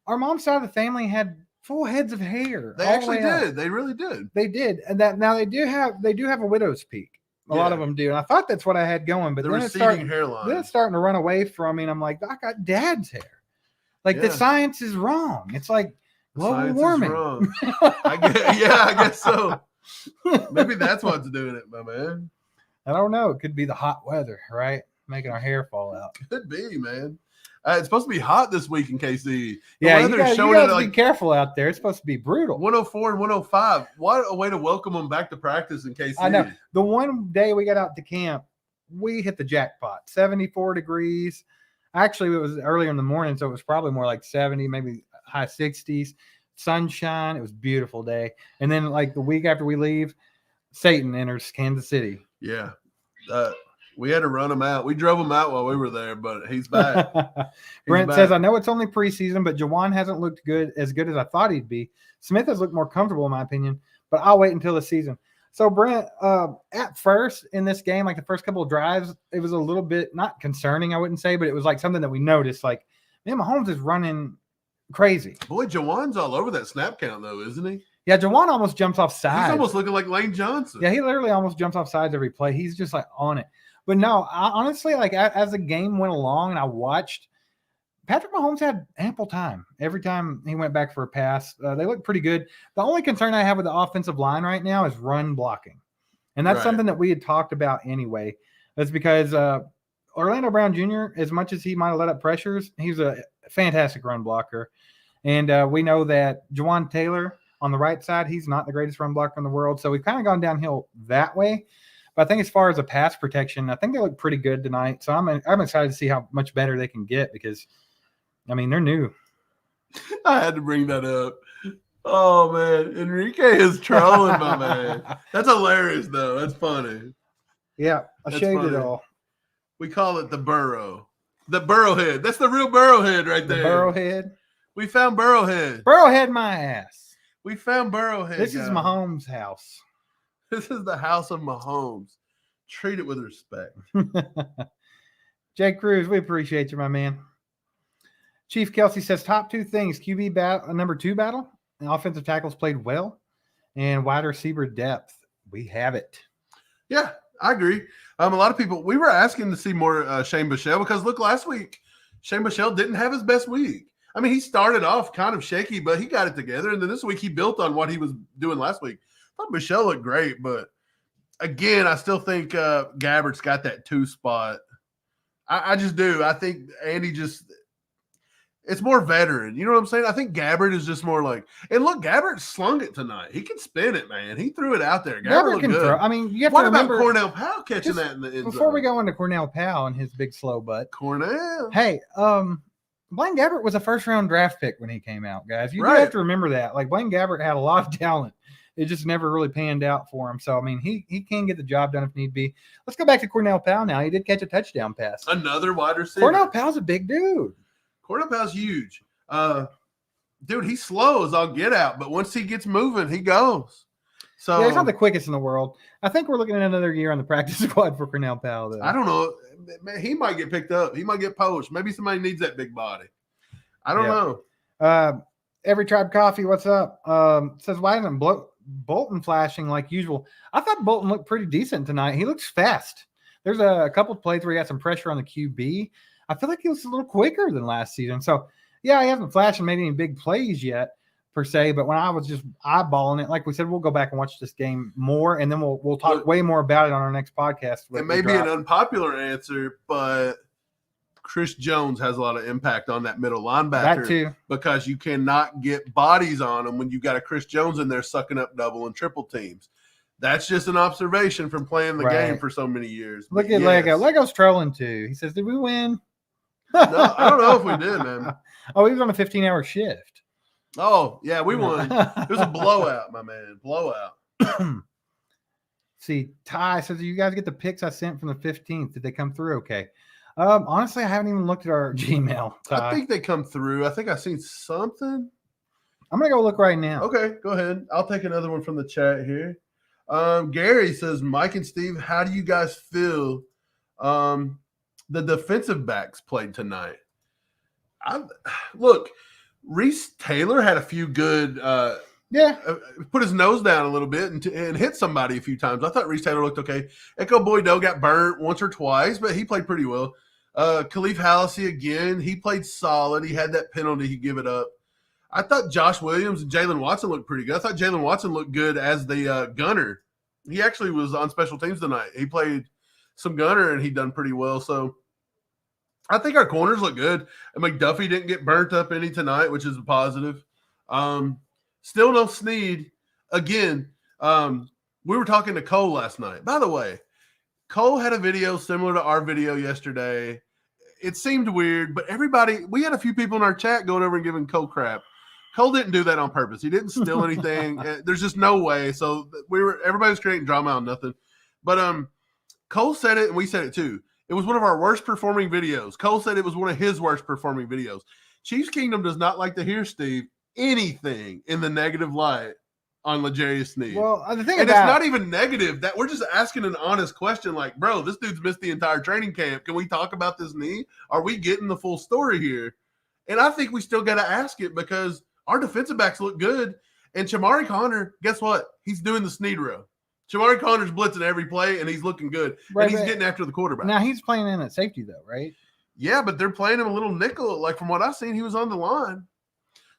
our mom's side of the family had full heads of hair. They actually did. They really did. They did, and that now they do have a widow's peak. A lot of them do, and I thought that's what I had going, but the then receding hairline. Then it's starting to run away from me, and I'm like, I got dad's hair. Like the science is wrong. It's like global warming. Wrong. I guess so. Maybe that's what's doing it, my man. I don't know. It could be the hot weather, right? Making our hair fall out. Could be, man. It's supposed to be hot this week in KC. The weather's showing you gotta be careful out there. It's supposed to be brutal. 104 and 105. What a way to welcome them back to practice in KC. I know. The one day we got out to camp, we hit the jackpot. 74 degrees. Actually, it was earlier in the morning, so it was probably more like 70, maybe high 60s. Sunshine. It was a beautiful day. And then, like the week after we leave, Satan enters Kansas City. Yeah. We had to run him out. We drove him out while we were there, but he's back. Brent says, I know it's only preseason, but Juwan hasn't looked as good as I thought he'd be. Smith has looked more comfortable, in my opinion, but I'll wait until the season. So, Brent, at first in this game, like the first couple of drives, it was a little bit not concerning, I wouldn't say, but it was like something that we noticed. Like, man, Mahomes is running crazy. Boy, Juwan's all over that snap count, though, isn't he? Yeah, Juwan almost jumps off sides. He's almost looking like Lane Johnson. Yeah, he literally almost jumps off sides every play. He's just like on it. But no, honestly, like as the game went along and I watched, Patrick Mahomes had ample time. Every time he went back for a pass, they looked pretty good. The only concern I have with the offensive line right now is run blocking. And that's something that we had talked about anyway. That's because Orlando Brown Jr., as much as he might have let up pressures, he's a fantastic run blocker. And we know that Juwan Taylor on the right side, he's not the greatest run blocker in the world. So we've kind of gone downhill that way. But I think as far as a pass protection, I think they look pretty good tonight. So I'm excited to see how much better they can get because, I mean, they're new. I had to bring that up. Oh, man. Enrique is trolling, my man. That's hilarious, though. That's funny. Yeah, I shaved it all. We call it the burrow. The burrowhead. That's the real burrowhead right there. The burrowhead? We found burrowhead. Burrowhead my ass. We found burrowhead. This is Mahomes' house. This is the house of Mahomes. Treat it with respect. Jay Cruz, we appreciate you, my man. Chief Kelsey says top two things: QB battle, number 2 battle, and offensive tackles played well, and wide receiver depth. We have it. Yeah, I agree. A lot of people, we were asking to see more Shane Buechele because look, last week Shane Buechele didn't have his best week. I mean, he started off kind of shaky, but he got it together, and then this week he built on what he was doing last week. I thought Buechele looked great, but again, I still think Gabbert's got that 2 spot. I just do. I think Andy it's more veteran. You know what I'm saying? I think Gabbert is just more like, and look, Gabbert slung it tonight. He can spin it, man. He threw it out there. Gabbert looked good. I mean, you have what to remember. What about Cornell Powell catching that in the end Before zone? we go into Cornell Powell and his big slow butt. Cornell. Hey, Blaine Gabbert was a first-round draft pick when he came out, guys. You do have to remember that. Like, Blaine Gabbert had a lot of talent. It just never really panned out for him. So, I mean, he can get the job done if need be. Let's go back to Cornell Powell now. He did catch a touchdown pass. Another wide receiver. Cornell Powell's a big dude. Cornell Powell's huge. Dude, he's slow as all get out, but once he gets moving, he goes. So yeah, he's not the quickest in the world. I think we're looking at another year on the practice squad for Cornell Powell, though. I don't know. Man, he might get picked up. He might get poached. Maybe somebody needs that big body. I don't know. Every Tribe Coffee, what's up? Says, why isn't Bolton flashing like usual? I thought Bolton looked pretty decent tonight. He looks fast. There's a couple of plays where he got some pressure on the QB. I feel like he was a little quicker than last season. So, yeah, he hasn't flashed and made any big plays yet, per se. But when I was just eyeballing it, like we said, we'll go back and watch this game more, and then we'll talk way more about it on our next podcast. It may be an unpopular answer, but Chris Jones has a lot of impact on that middle linebacker. That too. Because you cannot get bodies on him when you've got a Chris Jones in there sucking up double and triple teams. That's just an observation from playing the game for so many years. Look at Lego. Lego's trolling too. He says, did we win? No, I don't know if we did, man. Oh, he was on a 15-hour shift. Oh, yeah, we won. It was a blowout, my man. Blowout. See, Ty says, you guys get the pics I sent from the 15th. Did they come through okay? Honestly, I haven't even looked at our Gmail. I think they come through. I think I seen something. I'm gonna go look right now. Okay, go ahead. I'll take another one from the chat here. Gary says, Mike and Steve, how do you guys feel the defensive backs played tonight? Look, Reese Taylor had a few good put his nose down a little bit and hit somebody a few times. I thought Reese Taylor looked okay. Echo Boydo got burnt once or twice, but he played pretty well. Khalif Hallisey again, he played solid. He had that penalty, he gave it up. I thought Josh Williams and Jalen Watson looked pretty good. I thought Jalen Watson looked good as the gunner. He actually was on special teams tonight. He played some gunner, and he done pretty well. So I think our corners look good. And McDuffie didn't get burnt up any tonight, which is a positive. Still no Snead. Again, we were talking to Cole last night. By the way, Cole had a video similar to our video yesterday. It seemed weird, but we had a few people in our chat going over and giving Cole crap. Cole didn't do that on purpose. He didn't steal anything. There's just no way. So everybody was creating drama on nothing. But Cole said it, and we said it too. It was one of our worst performing videos. Cole said it was one of his worst performing videos. Chiefs Kingdom does not like to hear, Steve, anything in the negative light on L'Jarius Sneed. Well, the thing it's not even negative. That we're just asking an honest question like, bro, this dude's missed the entire training camp. Can we talk about this knee? Are we getting the full story here? And I think we still got to ask it because our defensive backs look good. And Shamari Connor, guess what? He's doing the Sneed row. Shamari Connor's blitzing every play, and he's looking good. Right, and he's getting after the quarterback. Now, he's playing in at safety, though, right? Yeah, but they're playing him a little nickel. Like, from what I've seen, he was on the line.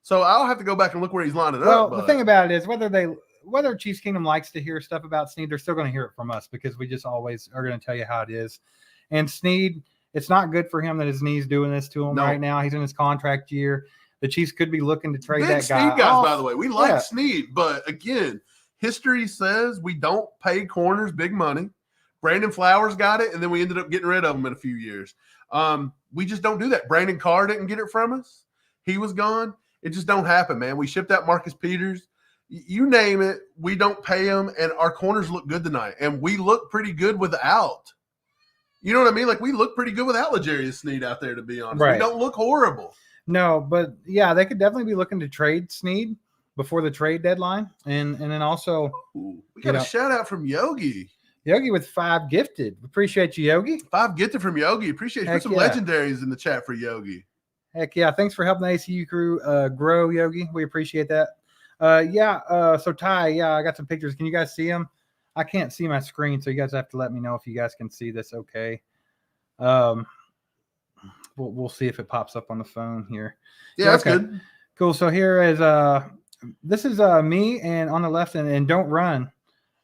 So I'll have to go back and look where he's lining up. Well, the thing about it is whether Chiefs Kingdom likes to hear stuff about Sneed, they're still going to hear it from us because we just always are going to tell you how it is. And Sneed, it's not good for him that his knee's doing this to him right now. He's in his contract year. The Chiefs could be looking to trade that guy. Sneed guys, by the way. We like Sneed, but again, history says we don't pay corners big money. Brandon Flowers got it, and then we ended up getting rid of him in a few years. We just don't do that. Brandon Carr didn't get it from us. He was gone. It just don't happen, man. We shipped out Marcus Peters. You name it, we don't pay him, and our corners look good tonight. And we look pretty good without. You know what I mean? Like, we look pretty good without L'Jarius Sneed out there, to be honest. Right. We don't look horrible. No, but, yeah, they could definitely be looking to trade Sneed before the trade deadline. And then also – we got a shout-out from Yogi. Yogi with 5 gifted. Appreciate you, Yogi. 5 gifted from Yogi. Appreciate you. Put some legendaries in the chat for Yogi. Heck yeah. Thanks for helping the ACU crew grow, Yogi. We appreciate that. So Ty, I got some pictures. Can you guys see them? I can't see my screen, so you guys have to let me know if you guys can see this okay. We'll see if it pops up on the phone here. Yeah, that's good. Cool. So here is this is me, and on the left, and Don't Run.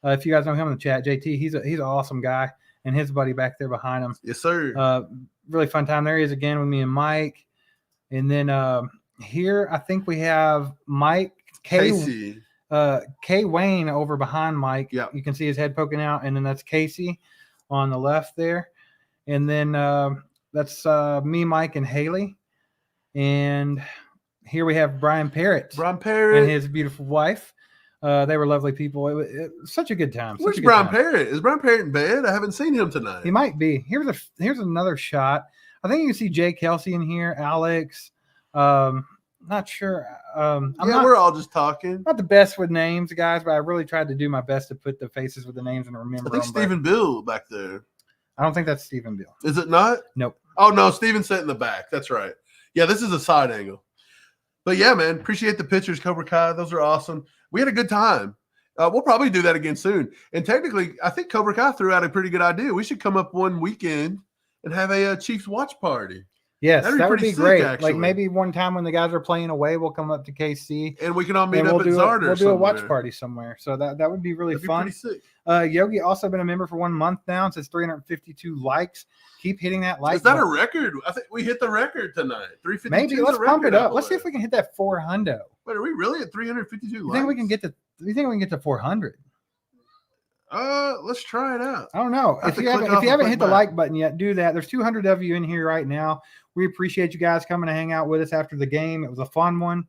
If you guys know him in the chat, JT, he's an awesome guy, and his buddy back there behind him. Yes, sir. Really fun time. There he is again with me and Mike. And then here I think we have Mike Casey. K Wayne over behind Mike. Yeah. You can see his head poking out, and then that's Casey on the left there. And then that's me, Mike, and Haley. And here we have Brian Parrott. And his beautiful wife. They were lovely people. It was such a good time. Where's Brian Parrott? Is Brian Parrott in bed? I haven't seen him tonight. He might be. Here's another shot. I think you can see Jay Kelsey in here, Alex. Not sure. We're all just talking. Not the best with names, guys, but I really tried to do my best to put the faces with the names and remember. I think Stephen Bill back there. I don't think that's Stephen Bill. Is it not? Nope. Oh no, Stephen's sitting in the back. That's right. Yeah, this is a side angle. But yeah, man, appreciate the pictures, Cobra Kai. Those are awesome. We had a good time. We'll probably do that again soon. And technically, I think Cobra Kai threw out a pretty good idea. We should come up one weekend and have a Chiefs watch party. Yes, that would be great. Actually. Like maybe one time when the guys are playing away, we'll come up to KC. And we can all meet up at Zarda. We'll do a watch party somewhere. So that would be really fun. That'd be pretty sick. Yogi also been a member for 1 month now. It says 352 likes. Keep hitting that like. Is that a record? I think we hit the record tonight. 352. Maybe let's pump it up. Let's see if we can hit that 400. Wait, are we really at 352 likes? You think we can get to 400? Let's try it out. I don't know. If you haven't hit the like button yet, do that. There's 200 of you in here right now. We appreciate you guys coming to hang out with us after the game. It was a fun one.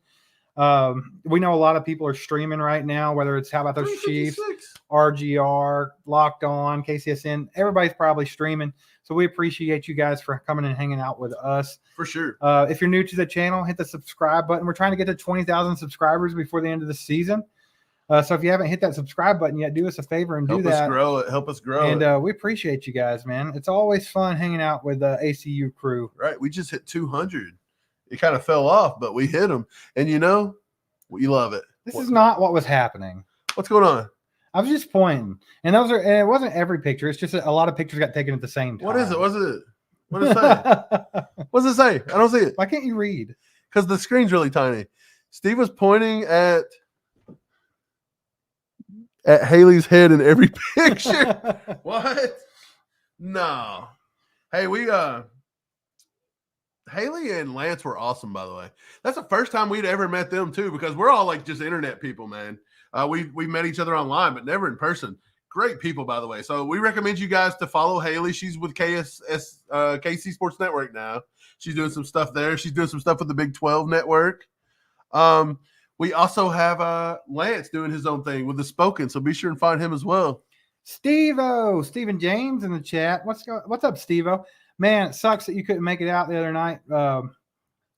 We know a lot of people are streaming right now, whether it's How About Those Chiefs, RGR, Locked On, KCSN. Everybody's probably streaming. So we appreciate you guys for coming and hanging out with us. For sure. If you're new to the channel, hit the subscribe button. We're trying to get to 20,000 subscribers before the end of the season. So if you haven't hit that subscribe button yet, do us a favor and do that. Help us grow it. And we appreciate you guys, man. It's always fun hanging out with the ACU crew. Right. We just hit 200. It kind of fell off, but we hit them. And we love it. This is not what was happening. What's going on? I was just pointing, and it wasn't every picture. It's just a lot of pictures got taken at the same time. What is it? What does it say? What does it say? I don't see it. Why can't you read? Because the screen's really tiny. Steve was pointing at Haley's head in every picture. What? No. Hey, Haley and Lance were awesome, by the way. That's the first time we'd ever met them too, because we're all like just internet people, man. We met each other online, but never in person. Great people, by the way. So we recommend you guys to follow Haley. She's with KC Sports Network now. She's doing some stuff there. She's doing some stuff with the Big 12 network. We also have Lance doing his own thing with the Spoken, so be sure and find him as well. Stephen James in the chat. What's up, Steve-O? Man, it sucks that you couldn't make it out the other night.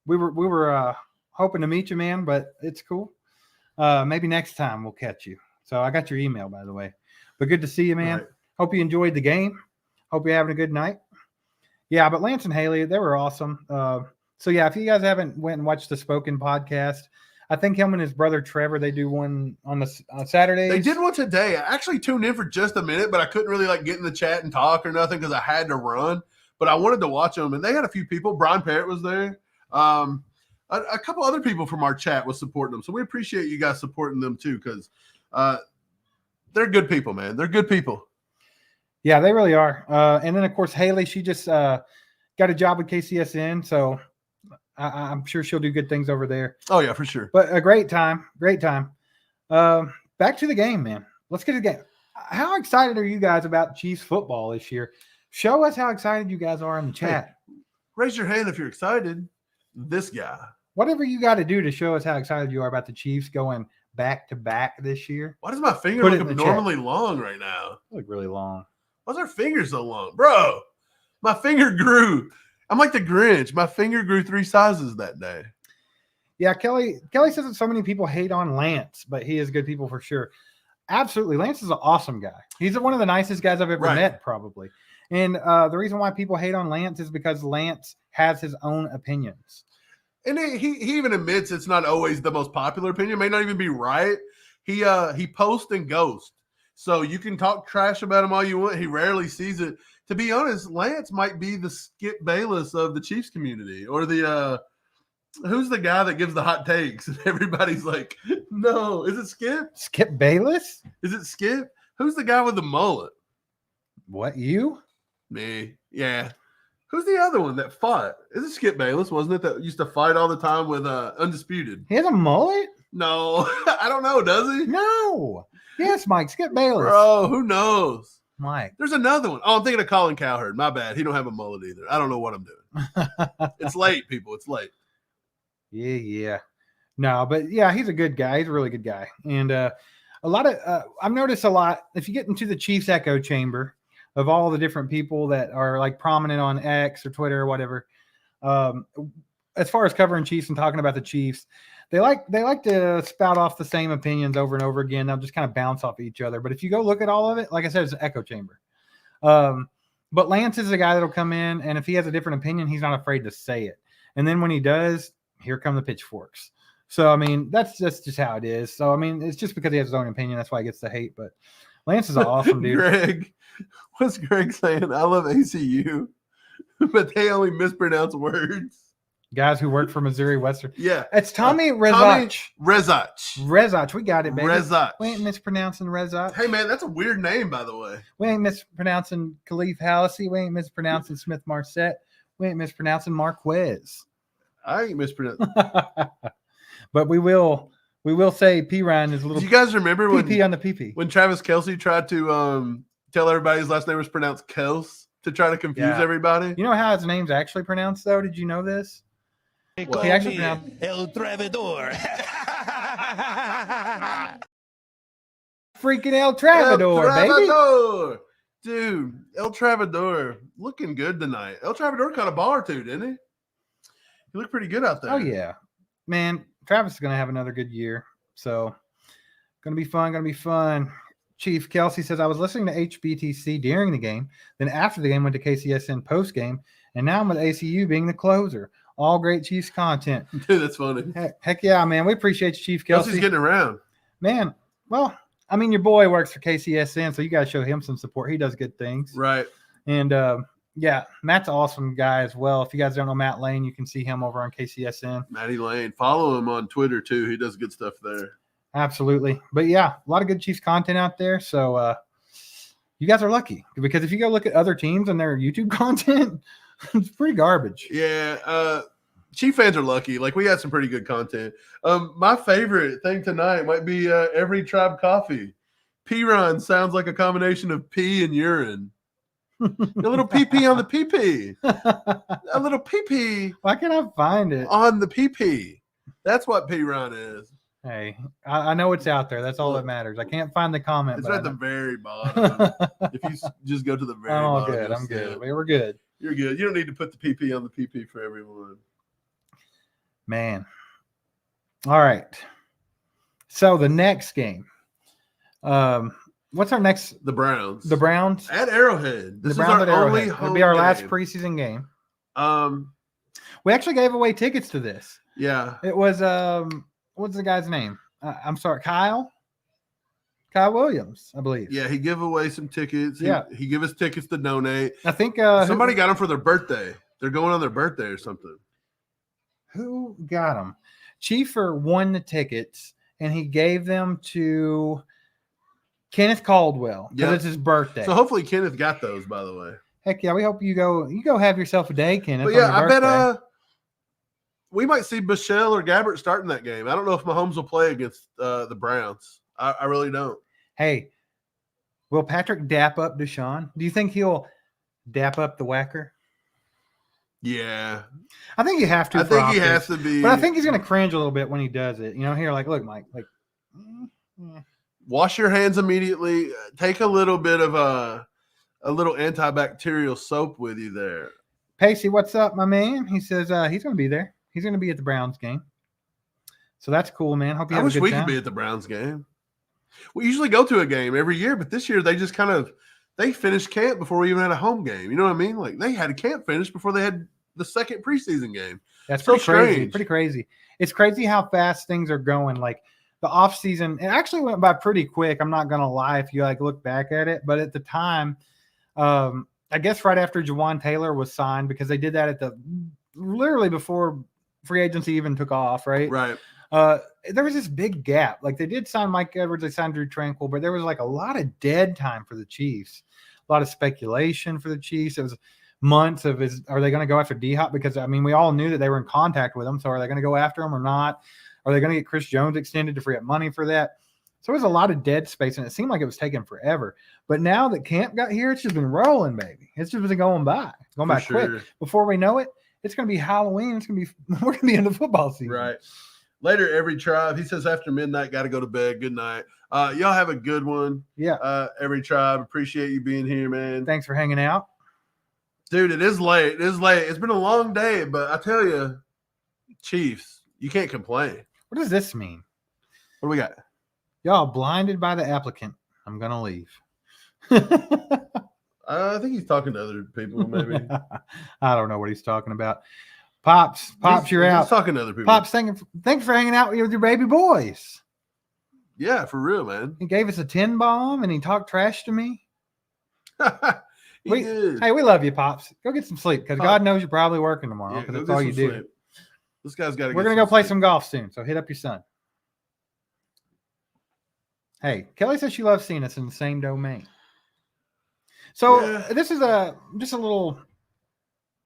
We were hoping to meet you, man, but it's cool. Maybe next time we'll catch you. So I got your email, by the way. But good to see you, man. Right. Hope you enjoyed the game. Hope you're having a good night. Yeah, but Lance and Haley, they were awesome. So yeah, if you guys haven't went and watched the Spoken podcast, I think him and his brother Trevor, they do one on Saturdays. They did one today. I actually tuned in for just a minute, but I couldn't really get in the chat and talk or nothing because I had to run. But I wanted to watch them, and they had a few people. Brian Parrott was there. A couple other people from our chat was supporting them. So we appreciate you guys supporting them too, because they're good people, man. They're good people. Yeah, they really are. And then, of course, Haley, she just got a job with KCSN, so I'm sure she'll do good things over there. Oh, yeah, for sure. But a great time. Great time. Back to the game, man. Let's get to the game. How excited are you guys about Chiefs football this year? Show us how excited you guys are in the chat. Hey, raise your hand if you're excited. This guy. Whatever you got to do to show us how excited you are about the Chiefs going back-to-back this year. Why does my finger look abnormally long right now? Look really long. Why's our finger so long? Bro, my finger grew. I'm like the Grinch. My finger grew 3 sizes that day. Yeah, Kelly says that so many people hate on Lance, but he is good people for sure. Absolutely. Lance is an awesome guy. He's one of the nicest guys I've ever met, probably. And the reason why people hate on Lance is because Lance has his own opinions. And he even admits it's not always the most popular opinion. It may not even be right. He posts and ghosts. So you can talk trash about him all you want. He rarely sees it. To be honest, Lance might be the Skip Bayless of the Chiefs community, or the who's the guy that gives the hot takes and everybody's like, no, is it Skip? Skip Bayless? Is it Skip? Who's the guy with the mullet? What, you? Me. Yeah. Who's the other one that fought? Is it Skip Bayless, wasn't it, that used to fight all the time with Undisputed? He has a mullet? No. I don't know, does he? No. Yes, Mike. Skip Bayless. Bro, who knows? Mike. There's another one. Oh, I'm thinking of Colin Cowherd. My bad. He don't have a mullet either. I don't know what I'm doing. It's late, people. It's late. Yeah. No, but yeah, he's a good guy. He's a really good guy. And a lot of I've noticed a lot, if you get into the Chiefs echo chamber of all the different people that are like prominent on X or Twitter or whatever, as far as covering Chiefs and talking about the Chiefs, they like to spout off the same opinions over and over again. They'll just kind of bounce off each other. But if you go look at all of it, like I said, it's an echo chamber. But Lance is the guy that'll come in, and if he has a different opinion, he's not afraid to say it. And then when he does, here come the pitchforks. So, I mean, that's just how it is. So, I mean, it's just because he has his own opinion. That's why he gets the hate. But Lance is an awesome dude. Greg, what's Greg saying? I love ACU, but they only mispronounce words. Guys who work for Missouri Western. Yeah. It's Tommy Rezach. Rezach. We got it, baby. Rezach. We ain't mispronouncing Rezach. Hey, man, that's a weird name, by the way. We ain't mispronouncing Khalif Hallisey. We ain't mispronouncing Smith Marset. We ain't mispronouncing Marquez. I ain't mispronouncing. But we will say P. Ryan is a little. Do you guys remember PP on the PP? When Travis Kelsey tried to tell everybody his last name was pronounced Kels to try to confuse everybody? You know how his name's actually pronounced, though? Did you know this? Well, he actually pronounced El Travidor. Freaking El Travidor, baby. Dude, El Travador looking good tonight. El Travador caught a ball or two, didn't he? He looked pretty good out there. Oh, yeah. Man, Travis is going to have another good year. So, going to be fun. Chief Kelsey says, I was listening to HBTC during the game. Then after the game, went to KCSN post-game. And now I'm with ACU being the closer. All great Chiefs content. Dude, that's funny. Heck yeah, man. We appreciate you, Chief Kelsey. Kelsey's getting around. Man, well, I mean, your boy works for KCSN, so you got to show him some support. He does good things. Right. And, yeah, Matt's an awesome guy as well. If you guys don't know Matt Lane, you can see him over on KCSN. Matty Lane. Follow him on Twitter, too. He does good stuff there. Absolutely. But, yeah, a lot of good Chiefs content out there. So, you guys are lucky because if you go look at other teams and their YouTube content, it's pretty garbage. Yeah. Chief fans are lucky. Like, we had some pretty good content. My favorite thing tonight might be Every Tribe Coffee. P-Ron sounds like a combination of pee and urine. A little pee-pee on the pee-pee. A little pee-pee. Why can't I find it? On the pee-pee. That's what P-Ron is. Hey, I know it's out there. That's all that matters. I can't find the comment. It's right at the very bottom. If you just go to the very bottom. Good. I'm good. We're good. You're good. You don't need to put the pee-pee on the pee-pee for everyone. Man. All right. So the next game. What's our next? The Browns. The Browns at Arrowhead. This the Browns is our only home It'll be our game. last preseason game. We actually gave away tickets to this. Yeah. It was what's the guy's name? I'm sorry, Kyle Williams, I believe. Yeah, he gave away some tickets. He gave us tickets to donate. I think somebody got them for their birthday. They're going on their birthday or something. Who got them? Chiefer won the tickets, and he gave them to Kenneth Caldwell because it's his birthday. So hopefully Kenneth got those, by the way. Heck yeah, we hope you go have yourself a day, Kenneth. But yeah, I bet we might see Michelle or Gabbert starting that game. I don't know if Mahomes will play against the Browns. I really don't. Hey, will Patrick dap up Deshaun? Do you think he'll dap up the whacker? Yeah. I think you have to. I think he has to be. But I think he's going to cringe a little bit when he does it. You know, here, like, look, Mike, like. Wash your hands immediately. Take a little bit of a little antibacterial soap with you there. Pacey, what's up, my man? He says he's going to be there. He's going to be at the Browns game. So that's cool, man. Hope you have a good time. I wish we could be at the Browns game. We usually go to a game every year, but this year they just they finished camp before we even had a home game. You know what I mean? Like they had a camp finish before they had the second preseason game. That's pretty crazy. Pretty crazy. It's crazy how fast things are going. Like the off season, it actually went by pretty quick. I'm not going to lie if you like look back at it, but at the time, I guess right after Jawan Taylor was signed, because they did that at literally before free agency even took off, right? Right. There was this big gap. Like they did sign Mike Edwards, they signed Drew Tranquil, but there was like a lot of dead time for the Chiefs, a lot of speculation for the Chiefs. It was months of are they going to go after D-Hop? Because I mean, we all knew that they were in contact with him. So are they going to go after him or not? Are they going to get Chris Jones extended to free up money for that? So it was a lot of dead space, and it seemed like it was taking forever. But now that camp got here, it's just been rolling, baby. It's just been going by quick. Before we know it, it's going to be Halloween. We're going to be in the football season. Right. Later, Every Tribe. He says after midnight, got to go to bed. Good night. Y'all have a good one. Yeah. Every Tribe. Appreciate you being here, man. Thanks for hanging out. Dude, it is late. It's been a long day, but I tell you, Chiefs, you can't complain. What does this mean? What do we got? Y'all blinded by the applicant. I'm going to leave. I think he's talking to other people, maybe. I don't know what he's talking about. Pops, you're out. He's talking to other people. Pops, thanks for hanging out with your baby boys. Yeah, for real, man. He gave us a 10 bomb and he talked trash to me. He did. Hey, we love you, Pops. Go get some sleep because God knows you're probably working tomorrow because that's all you do. This guy's got to. We're going to go play some golf soon, so hit up your son. Hey, Kelly says she loves seeing us in the same domain. So this is just a little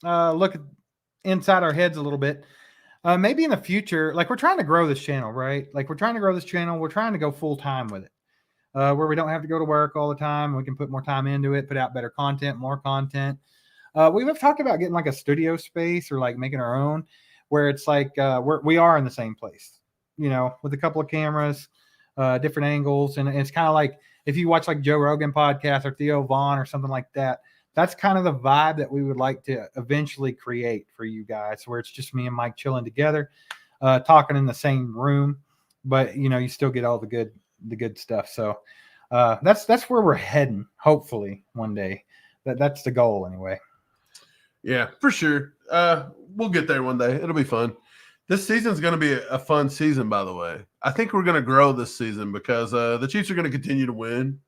look at inside our heads a little bit. Maybe in the future, like we're trying to grow this channel, right? Like we're trying to grow this channel. We're trying to go full time with it, where we don't have to go to work all the time. We can put more time into it, put out better content, more content. We've talked about getting like a studio space or like making our own, where it's like we are in the same place, you know, with a couple of cameras, different angles, and it's kind of like if you watch like Joe Rogan podcast or Theo Vaughn or something like that, that's kind of the vibe that we would like to eventually create for you guys, where it's just me and Mike chilling together, talking in the same room, but you still get all the good stuff. So that's where we're heading. Hopefully one day. That's the goal anyway. Yeah, for sure. We'll get there one day. It'll be fun. This season's going to be a fun season, by the way. I think we're going to grow this season because the Chiefs are going to continue to win.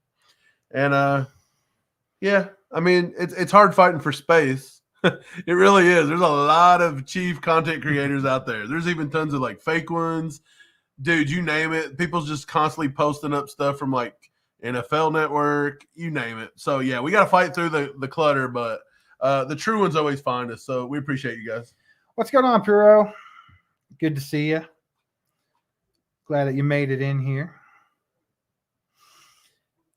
And, yeah, I mean, it's hard fighting for space. It really is. There's a lot of Chief content creators out there. There's even tons of, like, fake ones. Dude, you name it. People's just constantly posting up stuff from, like, NFL Network. You name it. So, yeah, we got to fight through the clutter, but the true ones always find us. So we appreciate you guys. What's going on, Puro? Good to see you. Glad that you made it in here.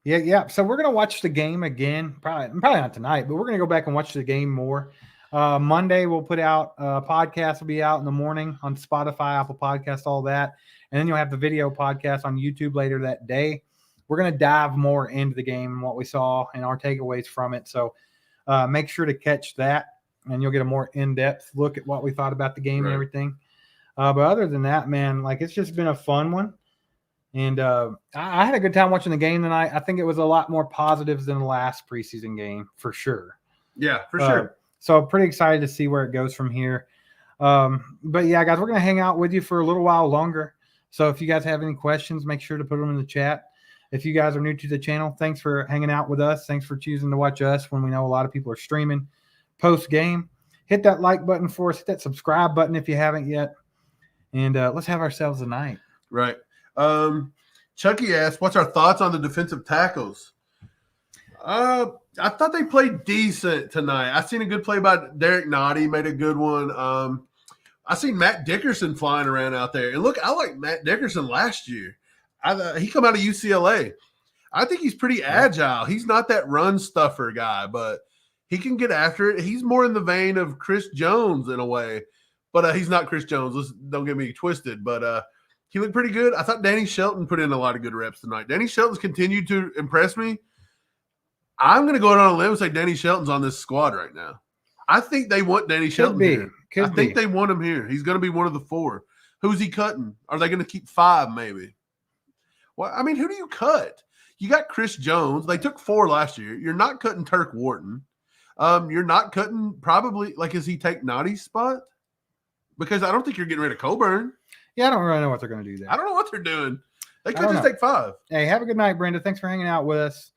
Yeah. So we're gonna watch the game again. Probably not tonight, but we're gonna go back and watch the game more. Monday we'll put out podcast will be out in the morning on Spotify, Apple Podcast, all that, and then you'll have the video podcast on YouTube later that day. We're gonna dive more into the game and what we saw and our takeaways from it. So make sure to catch that, and you'll get a more in-depth look at what we thought about the game and everything. But other than that, man, like it's just been a fun one. And I had a good time watching the game tonight. I think it was a lot more positives than the last preseason game for sure. Yeah, for sure. So I'm pretty excited to see where it goes from here. But yeah, guys, we're going to hang out with you for a little while longer. So if you guys have any questions, make sure to put them in the chat. If you guys are new to the channel, thanks for hanging out with us. Thanks for choosing to watch us when we know a lot of people are streaming post-game. Hit that like button for us. Hit that subscribe button if you haven't yet. And let's have ourselves a night. Right. Chucky asked, what's our thoughts on the defensive tackles? I thought they played decent tonight. I seen a good play by Derek Nottie, made a good one. I seen Matt Dickerson flying around out there. And look, I liked Matt Dickerson last year. He come out of UCLA. I think he's pretty agile. He's not that run stuffer guy, but he can get after it. He's more in the vein of Chris Jones in a way. But he's not Chris Jones. Don't get me twisted. But he looked pretty good. I thought Danny Shelton put in a lot of good reps tonight. Danny Shelton's continued to impress me. I'm going to go out on a limb and say Danny Shelton's on this squad right now. I think they want Danny Shelton here. I think they want him here. He's going to be one of the 4. Who's he cutting? Are they going to keep 5 maybe? Well, I mean, who do you cut? You got Chris Jones. They took 4 last year. You're not cutting Turk Wharton. You're not cutting probably, like, is he take Nottie's spot? Because I don't think you're getting rid of Coburn. Yeah, I don't really know what they're going to do there. I don't know what they're doing. They could just take 5. Hey, have a good night, Brenda. Thanks for hanging out with us.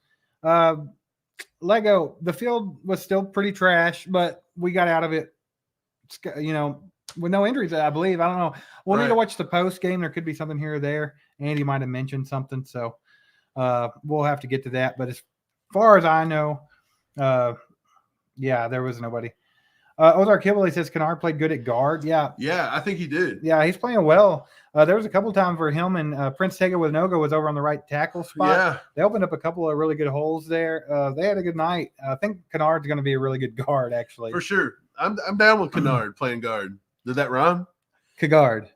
Lego, the field was still pretty trash, but we got out of it, with no injuries, I believe. I don't know. We'll need to watch the post game. There could be something here or there. Andy might have mentioned something, so we'll have to get to that. But as far as I know, there was nobody. Ozark Hillbilly says Kennard played good at guard. Yeah, I think he did. Yeah, he's playing well. There was a couple of times where him and Prince Tega with Noga was over on the right tackle spot. Yeah. They opened up a couple of really good holes there. They had a good night. I think Kennard's going to be a really good guard, actually. For sure. I'm down with Kennard playing guard. Did that rhyme? Kennard.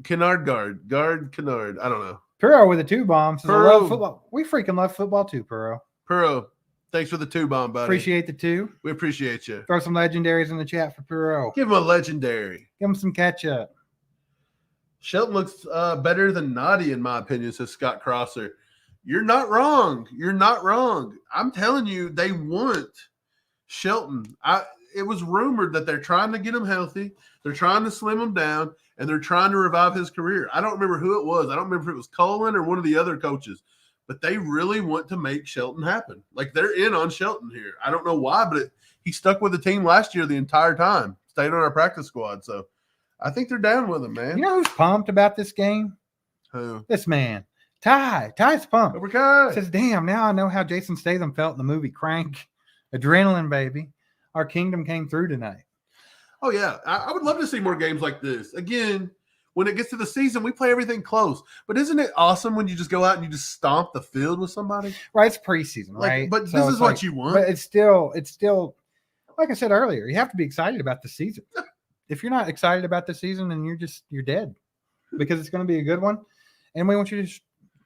Kennard guard. Guard Kennard. I don't know. Puro with the 2 bombs. I love football. We freaking love football too, Puro. Thanks for the 2 bomb, buddy. Appreciate the 2. We appreciate you. Throw some legendaries in the chat for Puro. Give him a legendary. Give him some ketchup. Shelton looks better than Nottie, in my opinion, says Scott Crosser. You're not wrong. I'm telling you, they want Shelton. It was rumored that they're trying to get him healthy. They're trying to slim him down, and they're trying to revive his career. I don't remember who it was. I don't remember if it was Colin or one of the other coaches. But they really want to make Shelton happen. Like, they're in on Shelton here. I don't know why, but he stuck with the team last year the entire time. Stayed on our practice squad. So I think they're down with him, man. You know who's pumped about this game? Who? This man. Ty's pumped. He says, damn, now I know how Jason Statham felt in the movie Crank. Adrenaline, baby. Our kingdom came through tonight. Oh, yeah. I would love to see more games like this. Again, when it gets to the season, we play everything close. But isn't it awesome when you just go out and you just stomp the field with somebody? Right, it's preseason, right? But so this is what you want. But it's still, like I said earlier, you have to be excited about the season. If you're not excited about the season, then you're dead, because it's going to be a good one. And we want you to just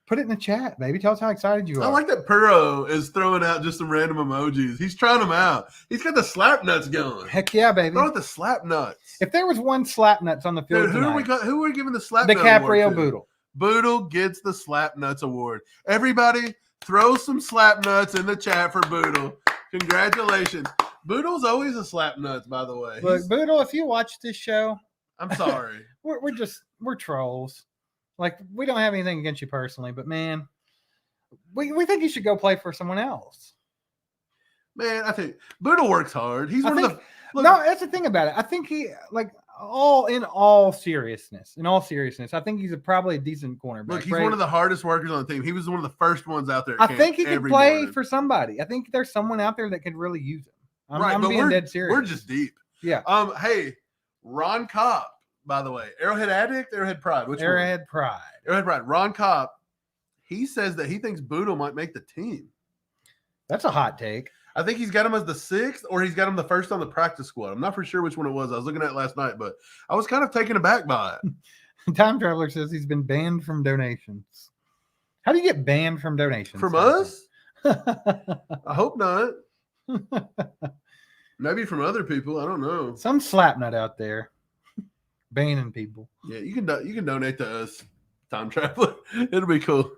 Put it in the chat, baby. Tell us how excited you are. I like that Puro is throwing out just some random emojis. He's trying them out. He's got the slap nuts going. Heck yeah, baby. Throw out the slap nuts. If there was one slap nuts on the field Dude, who are we giving the slap nut DiCaprio award to? Boodle. Boodle gets the slap nuts award. Everybody throw some slap nuts in the chat for Boodle. Congratulations. Boodle's always a slap nuts, by the way. Look, Boodle, if you watch this show, I'm sorry. we're trolls. Like, we don't have anything against you personally, but man, we think you should go play for someone else. Man, I think Boodle works hard. He's one of the look, no, that's the thing about it. I think he in all seriousness, I think he's probably a decent cornerback. Look, he's one of the hardest workers on the team. He was one of the first ones out there. I think he could play for somebody. I think there's someone out there that could really use him. I'm being dead serious. We're just deep. Yeah. Hey, Ron Kopp, by the way, Arrowhead Addict, Arrowhead Pride. Which Arrowhead one? Pride. Arrowhead Pride. Ron Kopp. He says that he thinks Boodle might make the team. That's a hot take. I think he's got him as the 6th, or he's got him the first on the practice squad. I'm not for sure which one it was. I was looking at it last night, but I was kind of taken aback by it. Time Traveler says he's been banned from donations. How do you get banned from donations? From us? I hope not. Maybe from other people. I don't know. Some slapnut out there banning people. Yeah, you can donate to us, Time Traveler. It'll be cool.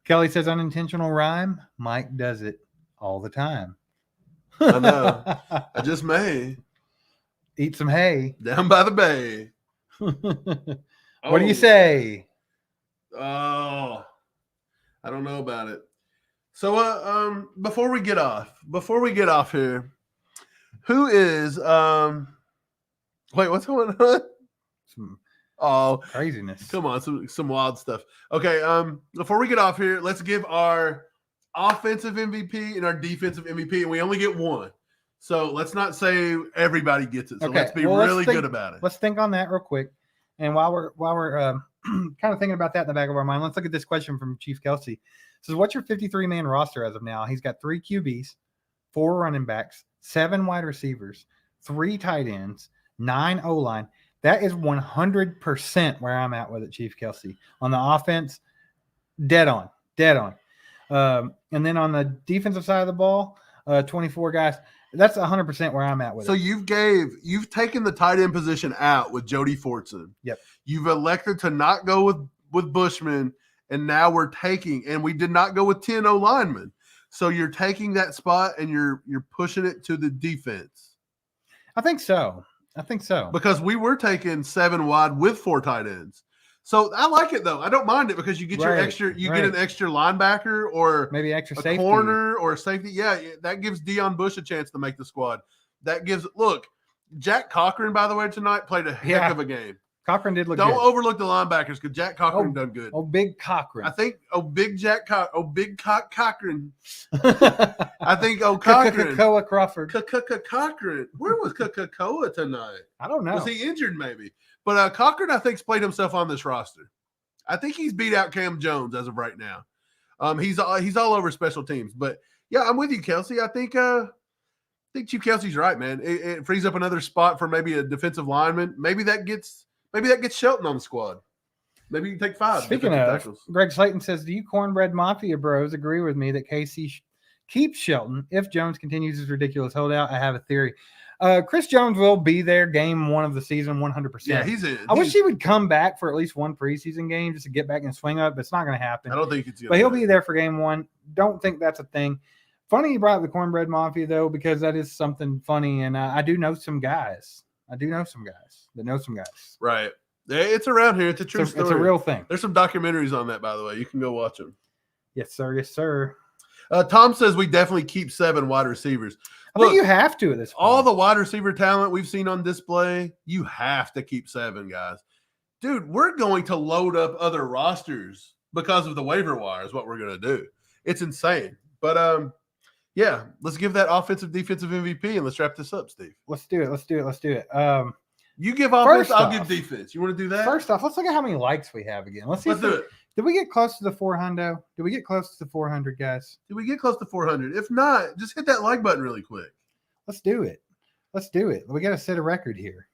Kelly says unintentional rhyme. Mike does it all the time. I know. I just may. Eat some hay. Down by the bay. What do you say? Oh, I don't know about it. So before we get off here, who is wait, what's going on? Some craziness. Come on, some wild stuff. Okay, before we get off here, let's give our offensive MVP and our defensive MVP, and we only get one. So let's not say everybody gets it. So let's be really good about it. Let's think on that real quick. And while we're kind of thinking about that in the back of our mind, let's look at this question from Chief Kelsey. It says, what's your 53-man roster as of now? He's got 3 QBs, 4 running backs, 7 wide receivers, 3 tight ends, 9 O-line. That is 100% where I'm at with it, Chief Kelsey. On the offense, dead on. And then on the defensive side of the ball, 24 guys. That's 100% where I'm at with it. So you've taken the tight end position out with Jody Fortson. Yep. You've elected to not go with Bushman, and now we did not go with 10 O-linemen. So you're taking that spot and you're pushing it to the defense. I think so. Because we were taking 7 wide with 4 tight ends. So I like it though. I don't mind it because you get get an extra linebacker or maybe extra safety, corner or a safety. Yeah, that gives Deion Bush a chance to make the squad. Look, Jack Cochran, by the way, tonight played a heck of a game. Cochran did look good. Don't overlook the linebackers because Jack Cochran done good. Oh, big Cochran. I think big Cochran. I think Cochran. Koa Crawford. Cochran. Where was Koa tonight? I don't know. Was he injured maybe? But Cochran, I think, played himself on this roster. I think he's beat out Cam Jones as of right now. He's all over special teams. But yeah, I'm with you, Kelsey. I think Chief Kelsey's right, man. It frees up another spot for maybe a defensive lineman. Maybe that gets Shelton on the squad. Maybe you can take 5. Speaking of, tackles. Greg Slayton says, do you Cornbread Mafia bros agree with me that KC keeps Shelton if Jones continues his ridiculous holdout? I have a theory. Chris Jones will be there game 1 of the season 100%. Yeah, he's in. I wish he would come back for at least one preseason game just to get back and swing up, but it's not going to happen. I don't think it's going to But he'll be there for game 1. Don't think that's a thing. Funny you brought up the Cornbread Mafia, though, because that is something funny, and I do know some guys. That know some guys. Right. It's around here. It's a true story. It's a real thing. There's some documentaries on that, by the way. You can go watch them. Yes, sir. Yes, sir. Tom says we definitely keep 7 wide receivers. I think you have to at this point. All the wide receiver talent we've seen on display, you have to keep 7 guys. Dude, we're going to load up other rosters because of the waiver wire is what we're going to do. It's insane. But, yeah, let's give that offensive, defensive MVP, and let's wrap this up, Steve. Let's do it. You give offense, I'll give defense. You want to do that? First off, let's look at how many likes we have again. Let's do it. Did we get close to the 400? Did we get close to the 400, guys? Did we get close to 400? If not, just hit that like button really quick. Let's do it. We got to set a record here.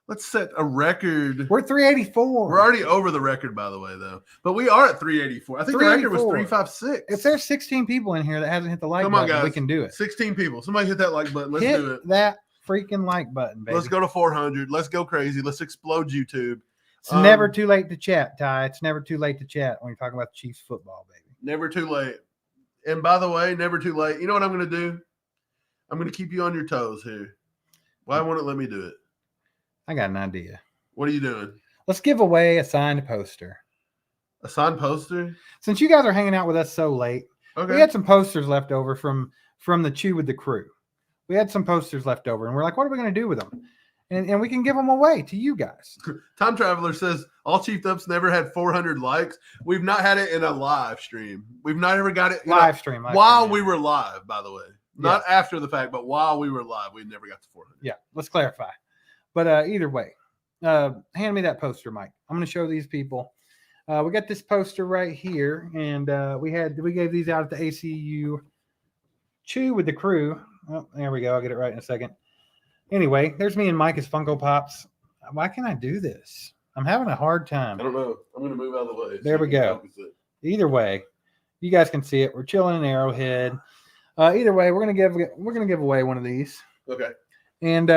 Let's set a record. We're 384. We're already over the record, by the way, though. But we are at 384. I think the record was 356. If there's 16 people in here that hasn't hit the like button, guys. we can do it. 16 people. Somebody hit that like button. Let's hit do it. That freaking like button, baby. Let's go to 400. Let's go crazy. Let's explode YouTube. It's never too late to chat, Ty. It's never too late to chat when you're talking about the Chiefs football, baby. Never too late. And by the way, never too late. You know what I'm going to do? I'm going to keep you on your toes here. Why won't it let me do it? I got an idea. What are you doing? Let's give away a signed poster. A signed poster? Since you guys are hanging out with us so late, we had some posters left over from the Chew with the Crew. We had some posters left over, and we're like, what are we going to do with them? And we can give them away to you guys. Time Traveler says, all Chiefed Ups never had 400 likes. We've not had it in a live stream. We've not ever got it live stream. While we were live, by the way. Not after the fact, but while we were live, we never got to 400. Yeah, let's clarify. But either way, hand me that poster, Mike. I'm going to show these people. We got this poster right here, and we gave these out at the ACU Chew with the Crew. Oh, there we go. I'll get it right in a second. Anyway, there's me and Mike as Funko Pops. Why can't I do this? I'm having a hard time. I don't know. I'm going to move out of the way. There we go. Either way, you guys can see it. We're chilling in Arrowhead. Either way, we're gonna give away one of these. Okay. And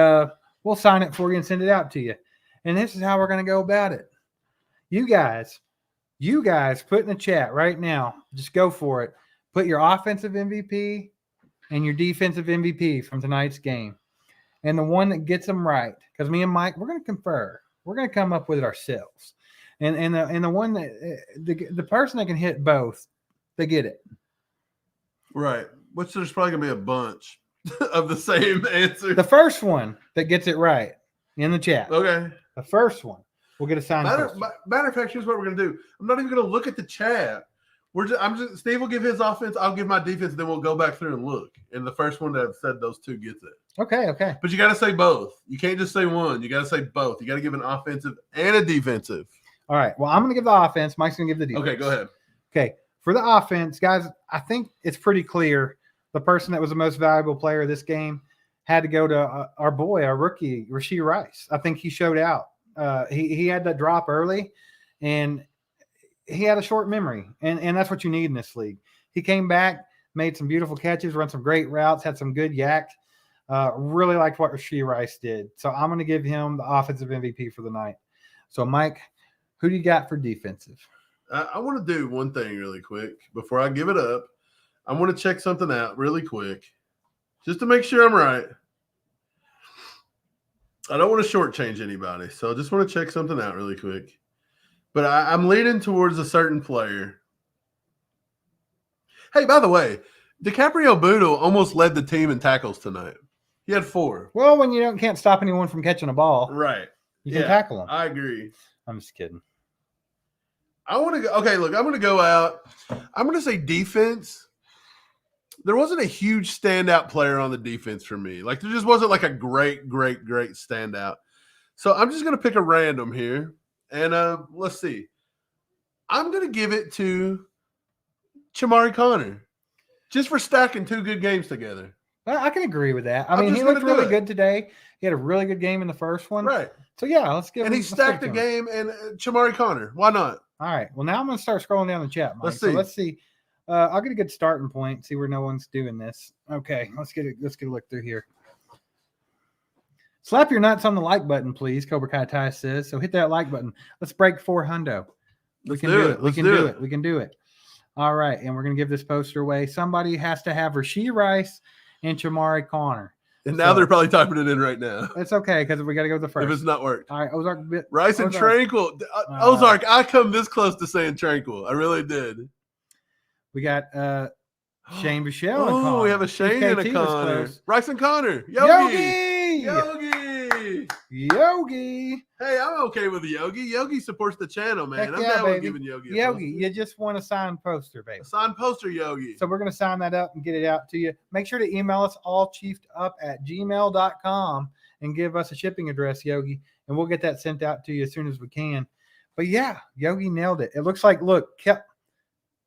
we'll sign it for you and send it out to you. And this is how we're gonna go about it. You guys put in the chat right now. Just go for it. Put your offensive MVP and your defensive MVP from tonight's game. And the one that gets them right, because me and Mike, we're gonna confer. We're gonna come up with it ourselves. And the one that the person that can hit both, they get it. Right. Which there's probably going to be a bunch of the same answer. The first one that gets it right in the chat. Okay. The first one will get a signed poster. Matter of fact, here's what we're going to do. I'm not even going to look at the chat. Steve will give his offense. I'll give my defense. Then we'll go back through and look. And the first one that said those two gets it. Okay. But you got to say both. You can't just say one. You got to say both. You got to give an offensive and a defensive. All right. Well, I'm going to give the offense. Mike's going to give the defense. Okay, go ahead. Okay. For the offense, guys, I think it's pretty clear the person that was the most valuable player of this game had to go to our rookie, Rashee Rice. I think he showed out. He had that drop early, and he had a short memory, and that's what you need in this league. He came back, made some beautiful catches, run some great routes, had some good yak. Really liked what Rashee Rice did. So I'm going to give him the offensive MVP for the night. So, Mike, who do you got for defensive? I want to do one thing really quick before I give it up. I want to check something out really quick just to make sure I'm right. I don't want to shortchange anybody, so I just want to check something out really quick. But I'm leaning towards a certain player. Hey, by the way, DiCaprio Boodle almost led the team in tackles tonight. He had 4. Well, when you can't stop anyone from catching a ball, right? You can tackle them. I agree. I'm just kidding. I want to go. Okay, look, I'm going to go out. I'm going to say defense. There wasn't a huge standout player on the defense for me. Like, there just wasn't like a great standout. So I'm just going to pick a random here. And let's see. I'm going to give it to Chamari Connor just for stacking 2 good games together. I can agree with that. I mean, he looked really good today. He had a really good game in the first one. Right. So, yeah, let's give him. And he stacked the game, and Chamari Connor. Why not? All right. Well, now I'm going to start scrolling down the chat, Mike. Let's see. I'll get a good starting point. See where no one's doing this. Okay, let's get a look through here. Slap your nuts on the like button, please. Cobra Kai Ty says. So hit that like button. Let's break 400. We can do it. We can do it. All right, and we're gonna give this poster away. Somebody has to have Rashee Rice and Chamari Connor. And now they're probably typing it in right now. It's okay because we got to go to the first. If it's not worked. All right, Ozark. Rice and Tranquil. Ozark, I come this close to saying Tranquil. I really did. We got Shane Bichelle. Oh, we have a Shane and a Connor. Rice and Connor. Yogi. Hey, I'm okay with Yogi. Yogi supports the channel, man. I'm down with giving Yogi a poster. You just want a signed poster, baby. A signed poster, Yogi. So we're going to sign that up and get it out to you. Make sure to email us allchiefedup@gmail.com and give us a shipping address, Yogi, and we'll get that sent out to you as soon as we can. But yeah, Yogi nailed it. It looks like,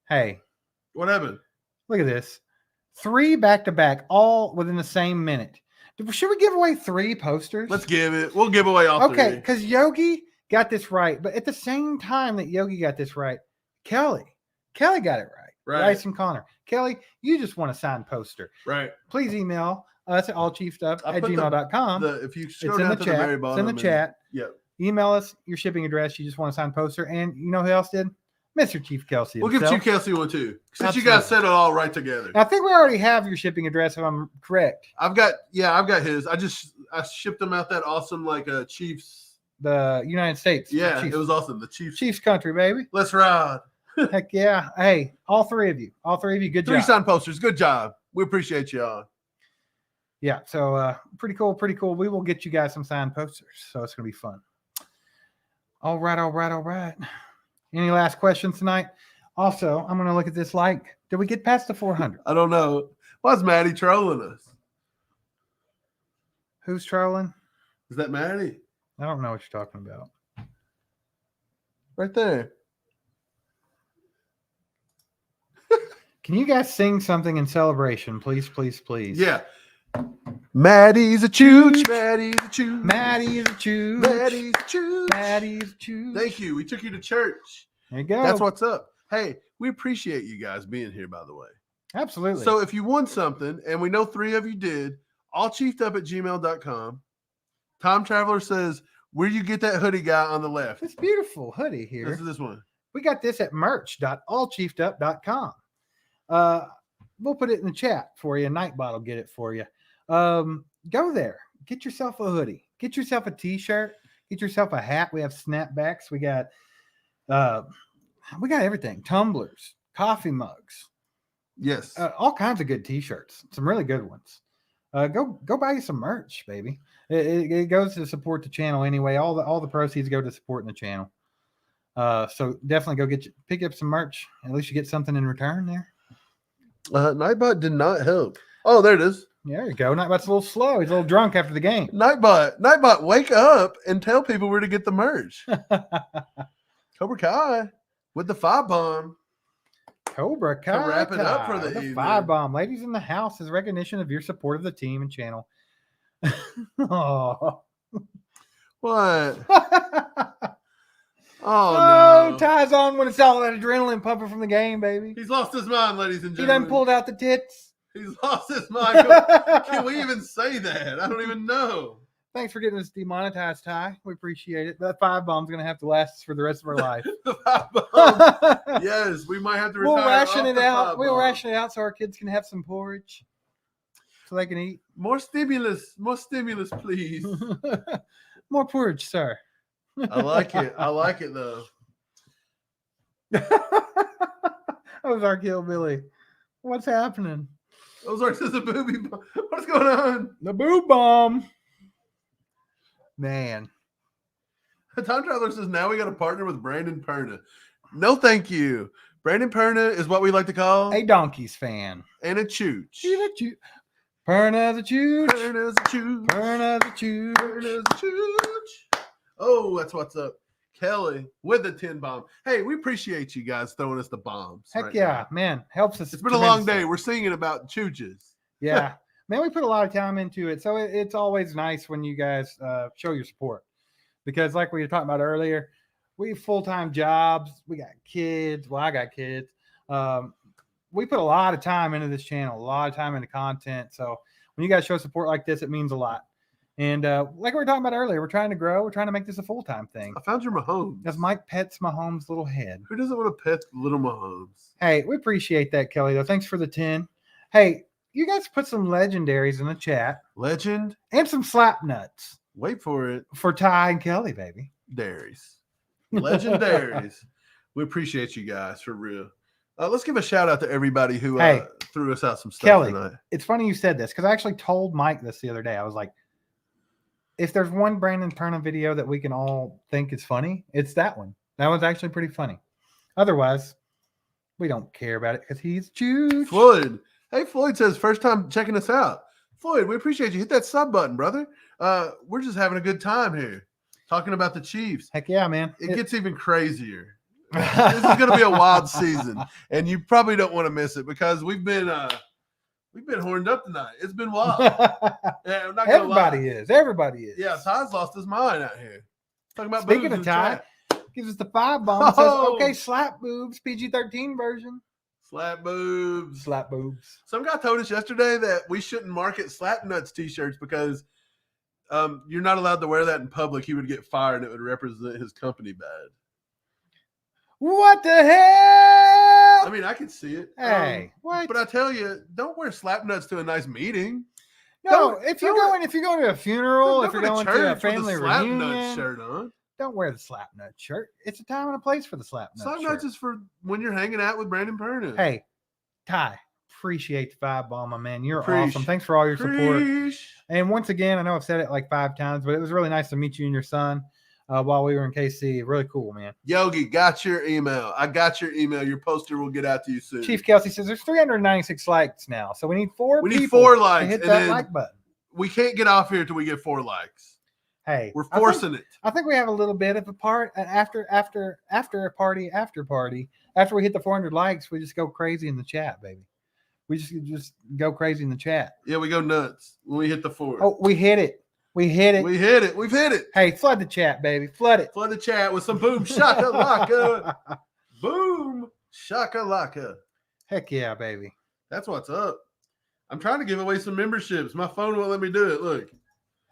hey. What happened? Look at this. 3 back-to-back, all within the same minute. Should we give away 3 posters? Let's give it. We'll give away all Okay, 3. because Yogi got this right, but at the same time that Yogi got this right, Kelly got it right. Right. Rice and Connor. Kelly, you just want a signed poster. Right. Please email us at allchiefstuff@gmail.com. If you scroll It's in down the to chat. the very bottom. It's in the chat. Yep. Email us your shipping address. You just want a signed poster. And you know who else did? Mr. Chief Kelsey We'll himself. give Chief Kelsey one too. Since Absolutely. you guys said it all right together. I think we already have your shipping address, if I'm correct. I've got his. I shipped him out that awesome Chiefs. The United States. Yeah, Chiefs. it was awesome. The Chiefs country, baby. Let's ride. Heck yeah. Hey, all 3 of you. Good 3 job. signed posters. Good job. We appreciate y'all. Yeah, so pretty cool. We will get you guys some signed posters, so it's going to be fun. All right. Any last questions tonight? Also, I'm going to look at this did we get past the 400? I don't know. Why is Maddie trolling us? Who's trolling? Is that Maddie? I don't know what you're talking about. Right there. Can you guys sing something in celebration, please? Yeah. Maddie's a chooch. Maddie's a chooch. Maddie's a choo. Maddie's a chooch. Maddie's a choo. Thank you. We took you to church. There you go. That's what's up. Hey, we appreciate you guys being here, by the way. Absolutely. So if you won something, and we know 3 of you did, allchiefedup@gmail.com. Time Traveler says, where you get that hoodie guy on the left? this beautiful hoodie here. This is this one. We got this at merch.allchiefedup.com. We'll put it in the chat for you. Nightbot will get it for you. Go there. Get yourself a hoodie. Get yourself a t-shirt. Get yourself a hat. We have snapbacks. We got everything. Tumblers, coffee mugs. Yes. All kinds of good t-shirts. Some really good ones. Go buy you some merch, baby. It goes to support the channel anyway. All the proceeds go to supporting the channel. So definitely go pick up some merch. At least you get something in return there. Nightbot did not help. Oh, there it is. There you go. Nightbot's a little slow. He's a little drunk after the game. Nightbot, wake up and tell people where to get the merch. Cobra Kai with the 5 bomb. Cobra Kai. To wrap it up for the evening. 5 bomb. Ladies in the house is recognition of your support of the team and channel. Oh. What? Oh, no. Ties on when it's all that adrenaline pumping from the game, baby. He's lost his mind, ladies and He gentlemen. done pulled out the tits. He's lost his mind. Can we even say that? I don't even know. Thanks for getting us demonetized, Ty. We appreciate it. That 5 bomb's going to have to last us for the rest of our life. The 5 bomb. Yes, we might have to retire. We'll ration it out. 5 We'll bomb. ration it out so our kids can have some porridge so they can eat. More stimulus, please. More porridge, sir. I like it. I like it though. Ozark Hillbilly. What's happening? Ozark says a booby bomb. What's going on? The boob bomb. Man. Time Traveler says now we got to partner with Brandon Perna. No, thank you. Brandon Perna is what we like to call A Donkeys fan. and a chooch. Perna the chooch. Perna's a chooch. Perna the chooch. Perna's a chooch. Oh, that's what's up. Kelly with the 10 bomb. Hey, we appreciate you guys throwing us the bombs. Heck right yeah, now. man. Helps us. It's been a long tremendously. day. We're singing about chooches. Yeah. Man, we put a lot of time into it. So it's always nice when you guys show your support. Because like we were talking about earlier, we have full-time jobs. We got kids. Well, I got kids. We put a lot of time into this channel, a lot of time into content. So when you guys show support like this, it means a lot. And like we were talking about earlier, we're trying to grow. We're trying to make this a full-time thing. I found your Mahomes. As Mike pets Mahomes' little head. Who doesn't want to pet little Mahomes? Hey, we appreciate that, Kelly, though. Thanks for the 10. Hey, you guys put some legendaries in the chat. Legend. And some slap nuts. Wait for it. For Ty and Kelly, baby. Dairies. Legendaries. We appreciate you guys for real. Let's give a shout out to everybody who threw us out some stuff Kelly, tonight. it's funny you said this because I actually told Mike this the other day. I was like, if there's one Brandon Perna video that we can all think is funny, it's that one. That one's actually pretty funny. Otherwise, we don't care about it because he's huge. Floyd. Hey, Floyd says, first time checking us out. Floyd, we appreciate you. Hit that sub button, brother. We're just having a good time here talking about the Chiefs. Heck yeah, man. It gets even crazier. This is going to be a wild season, and you probably don't want to miss it because we've been We've been horned up tonight. It's been wild. Yeah, I'm not gonna Everybody lie. is. Everybody is. Yeah, Ty's lost his mind out here. Talking about Speaking boobs of in Ty, chat. gives us the 5 bomb. Says, Oh. okay, slap boobs, PG-13 version. Slap boobs. Slap boobs. Some guy told us yesterday that we shouldn't market slap nuts t-shirts because you're not allowed to wear that in public. He would get fired and it would represent his company bad. What the hell? I mean, I could see it. Hey, what? But I tell you, don't wear slap nuts to a nice meeting. No, if you're going to a funeral, if you're going to a church with family slap reunion, nut shirt on. don't wear the slap nut shirt. It's a time and a place for the slap nut Slap shirt. nuts is for when you're hanging out with Brandon Perna. Hey, Ty, appreciate the 5 bomb, my man. You're awesome. Thanks for all your support. Preach. And once again, I know I've said it like 5 times, but it was really nice to meet you and your son while we were in KC. Really cool, man. Yogi, got your email. I got your email. Your poster will get out to you soon. Chief Kelsey says there's 396 likes now, so we need 4 We people need 4 likes. to hit and that then like button. we can't get off here till we get 4 likes. Hey, We're forcing it. I think we have a little bit of a part after a party. After we hit the 400 likes, we just go crazy in the chat, baby. We just go crazy in the chat. Yeah, we go nuts when we hit the 4. Oh, we hit it. We hit it. We hit it. We've hit it. Hey, flood the chat, baby. Flood it. Flood the chat with some boom shakalaka. Boom shakalaka. Heck yeah, baby. That's what's up. I'm trying to give away some memberships. My phone won't let me do it. Look.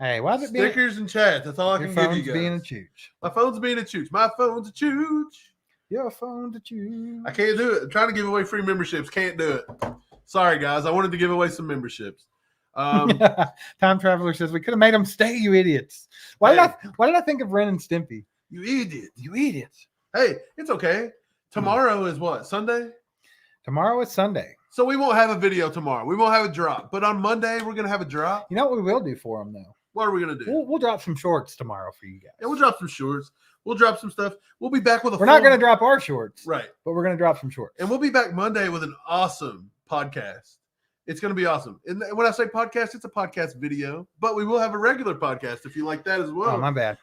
Hey, why is it being Stickers and chat. That's all I your can give phone's you guys. being a chooch? My phone's being a chooch. My phone's a chooch. Your phone's a chooch. I can't do it. I'm trying to give away free memberships. Can't do it. Sorry, guys. I wanted to give away some memberships. Time Traveler says we could have made them stay, you idiots. Why did I think of Ren and Stimpy? You idiot. You idiots. Hey, it's okay. Tomorrow is what? Sunday? Tomorrow is Sunday. So we won't have a video tomorrow. We won't have a drop. But on Monday, we're going to have a drop. You know what we will do for them, though? What are we going to do? We'll drop some shorts tomorrow for you guys. Yeah, we'll drop some shorts. We'll drop some stuff. We'll be back with a We're not going to drop our shorts. Right. But we're going to drop some shorts. And we'll be back Monday with an awesome podcast. It's going to be awesome. And when I say podcast, it's a podcast video, but we will have a regular podcast if you like that as well. Oh, my bad.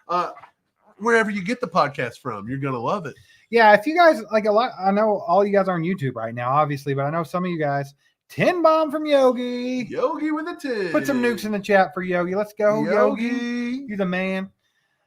Wherever you get the podcast from, you're going to love it. Yeah, if you guys like a lot, I know all you guys are on YouTube right now, obviously, but I know some of you guys. 10 bomb from Yogi. Yogi with a 10. Put some nukes in the chat for Yogi. Let's go, Yogi. Yogi. You're the man.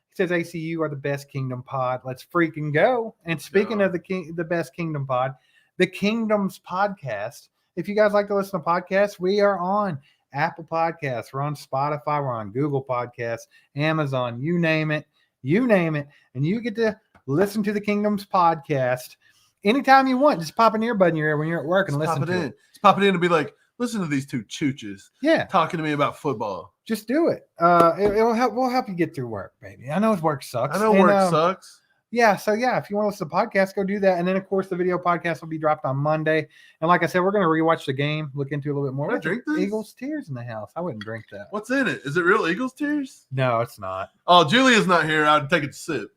He says ACU are the best Kingdom pod. Let's freaking go. And speaking of the best Kingdom pod, the Kingdoms podcast. If you guys like to listen to podcasts, we are on Apple Podcasts. We're on Spotify. We're on Google Podcasts, Amazon, you name it. You name it. And you get to listen to the Kingdoms podcast anytime you want. Just pop an earbud in your ear when you're at work and listen to it. Just pop it in and be like, listen to these two chooches. Yeah. Talking to me about football. Just do it. It'll help. We'll help you get through work, baby. I know work sucks. I know work sucks. Yeah. So yeah, if you want to listen to podcasts, go do that. And then of course the video podcast will be dropped on Monday. And like I said, we're going to rewatch the game, look into it a little bit more. Can I drink this? Eagles tears in the house. I wouldn't drink that. What's in it? Is it real Eagles tears? No, it's not. Oh, Julia's not here. I'd take it to sip.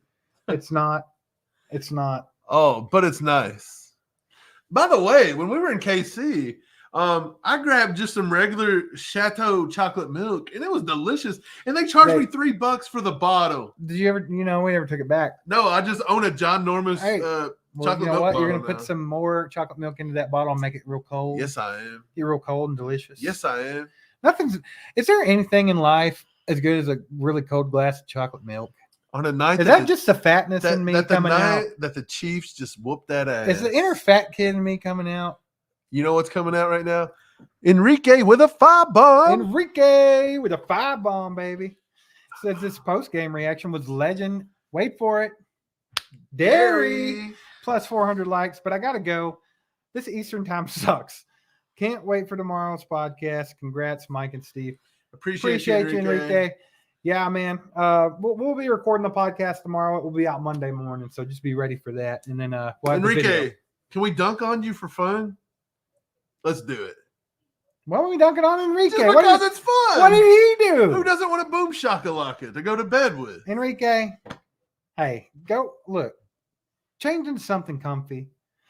It's not. It's not. Oh, but it's nice. By the way, when we were in KC, I grabbed just some regular Chateau chocolate milk, and it was delicious. And they charged me $3 for the bottle. Did you ever? We never took it back. No, I just own a John Norman's chocolate milk. You're gonna put some more chocolate milk into that bottle and make it real cold. Yes, I am. Get real cold and delicious. Yes, I am. Is there anything in life as good as a really cold glass of chocolate milk? On a night, is that just the fatness in me coming out? That the Chiefs just whooped that ass. Is the inner fat kid in me coming out? You know what's coming out right now? Enrique with a 5 bomb. Enrique with a 5 bomb, baby. Says this post-game reaction was legend. Wait for it. Dairy plus 400 likes, but I got to go. This Eastern time sucks. Can't wait for tomorrow's podcast. Congrats, Mike and Steve. Appreciate you, Enrique. Yeah, man. We'll be recording the podcast tomorrow. It will be out Monday morning, so just be ready for that. And then we'll Enrique, can we dunk on you for fun? Let's do it. Why are we dunking on Enrique? Just because it's fun. What did he do? Who doesn't want a boom shakalaka to go to bed with? Enrique, hey, go look. Change into something comfy.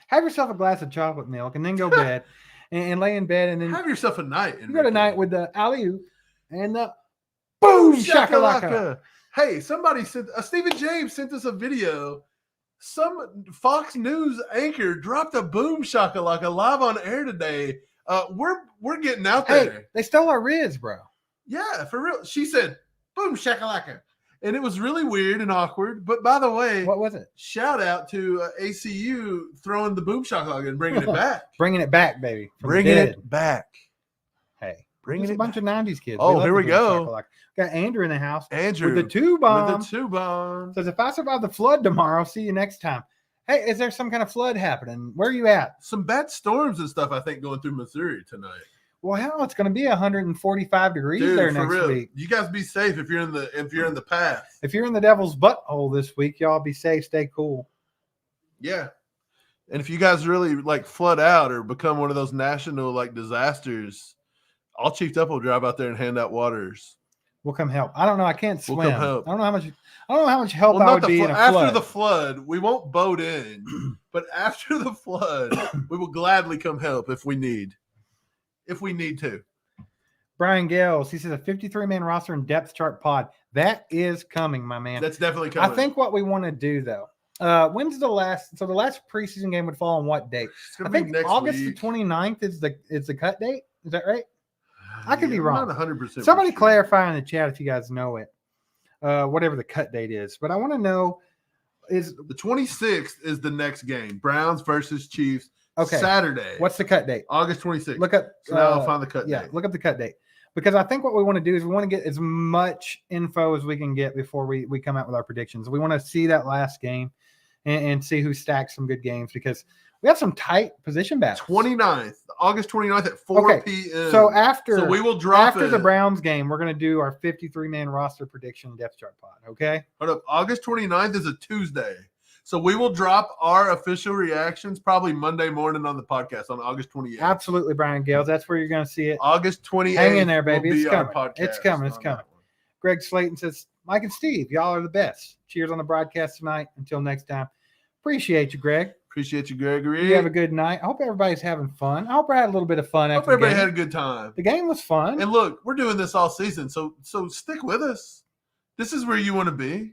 Have yourself a glass of chocolate milk and then go bed and lay in bed and then have yourself a night. You go to night with the alley-oop and the boom shakalaka. Hey, somebody sent Stephen James sent us a video. Some Fox News anchor dropped a boom shakalaka live on air today We're getting out Hey, there. they stole our Riz, bro. Yeah, for real. She said, "Boom shakalaka," and it was really weird and awkward. But by the way, What was it? shout out to ACU throwing the boom shakalaka and bringing it back. Bringing it back, baby. From the Bringing dead. it back. Hey, Bringing there's a it bunch of '90s kids. Oh, love here the we boom go. shakalaka. Got Andrew in the house Andrew with the two bomb. With the two bomb. Says, if I survive the flood tomorrow, see you next time. Hey, is there some kind of flood happening? Where are you at? Some bad storms and stuff, I think, going through Missouri tonight. Well, hell, it's going to be 145 degrees Dude, there for next real. week. You guys be safe if you're in the path. If you're in the devil's butthole this week, y'all be safe, stay cool. Yeah. And if you guys really like flood out or become one of those national like disasters, all Chiefed Up will drive out there and hand out waters. We'll come help. I don't know. I can't swim. We'll come help. I don't know how much help I would be in a after flood. the flood. We won't boat in, but after the flood, we will gladly come help if we need to. Brian Gales, he says a 53-man roster and depth chart pod. That is coming, my man. That's definitely coming. I think what we want to do though. When's the last? So the last preseason game would fall on what date? I think next August week. the 29th is the cut date. Is that right? I could be wrong. I'm not 100%. Somebody sure. clarify in the chat if you guys know it. Whatever the cut date is, but I want to know is The 26th is the next game. Browns versus Chiefs. okay. Saturday. What's the cut date? August 26th. Look up. So now I'll find the cut date. Look up the cut date because I think what we want to do is we want to get as much info as we can get before we come out with our predictions. We want to see that last game and see who stacks some good games because we have some tight position battles. August 29th at 4 p.m. So we will drop after the Browns game, we're going to do our 53-man roster prediction depth chart pod. Okay. Hold up. August 29th is a Tuesday. So we will drop our official reactions probably Monday morning on the podcast on August 28th. Absolutely, Brian Gales. That's where you're going to see it. August 28th. Hang in there, baby. Will It's be our coming. It's podcast coming. It's on coming. that one. Greg Slayton says, Mike and Steve, y'all are the best. Cheers on the broadcast tonight. Until next time. Appreciate you, Greg. Appreciate you, Gregory. You have a good night. I hope everybody's having fun. I hope I had a little bit of fun Hope after the everybody game. had a good time. The game was fun. And look, we're doing this all season, so stick with us. This is where you want to be.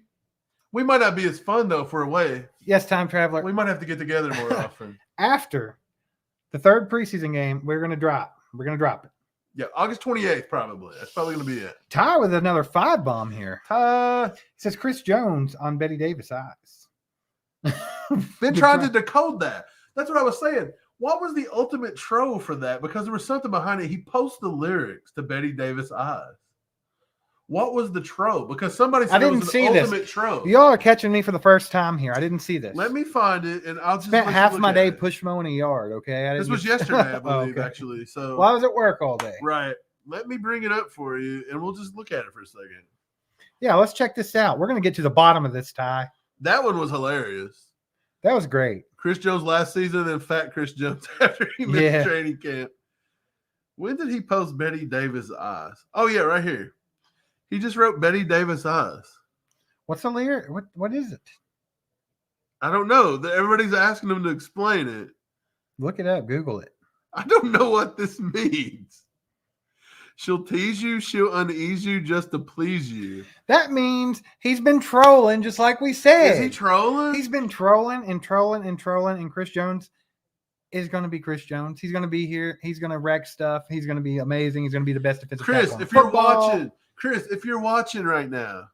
We might not be as fun though for a way. Yes, time traveler. We might have to get together more often. After the third preseason game, we're going to drop. We're going to drop it. Yeah, August 28th probably. That's probably going to be it. Ty with another 5 bomb here. Ty. He says Chris Jones on Betty Davis eyes. Been trying to decode that. That's what I was saying. What was the ultimate troll for that? Because there was something behind it. He posted the lyrics to Betty Davis eyes. What was the troll? Because somebody said it was an ultimate troll. Y'all are catching me for the first time here. I didn't see this. Let me find it, and I'll just spent half my day push. push mowing a yard. Okay, This was yesterday, I believe, okay. actually. So, well, I was at work all day. right. Let me bring it up for you, and we'll just look at it for a second. Yeah, let's check this out. We're going to get to the bottom of this, Ty. That one was hilarious. That was great. Chris Jones last season and fat Chris Jones after he missed training camp. When did he post Betty Davis eyes? Oh, yeah, right here. He just wrote Betty Davis eyes. What's the lyric? What is it? I don't know. Everybody's asking him to explain it. Look it up. Google it. I don't know what this means. She'll tease you. She'll unease you just to please you. That means he's been trolling, just like we said. Is he trolling? He's been trolling and trolling and trolling, and Chris Jones is going to be Chris Jones. He's going to be here. He's going to wreck stuff. He's going to be amazing. He's going to be the best defensive Chris, tackle in if you're football. watching, if you're watching right now,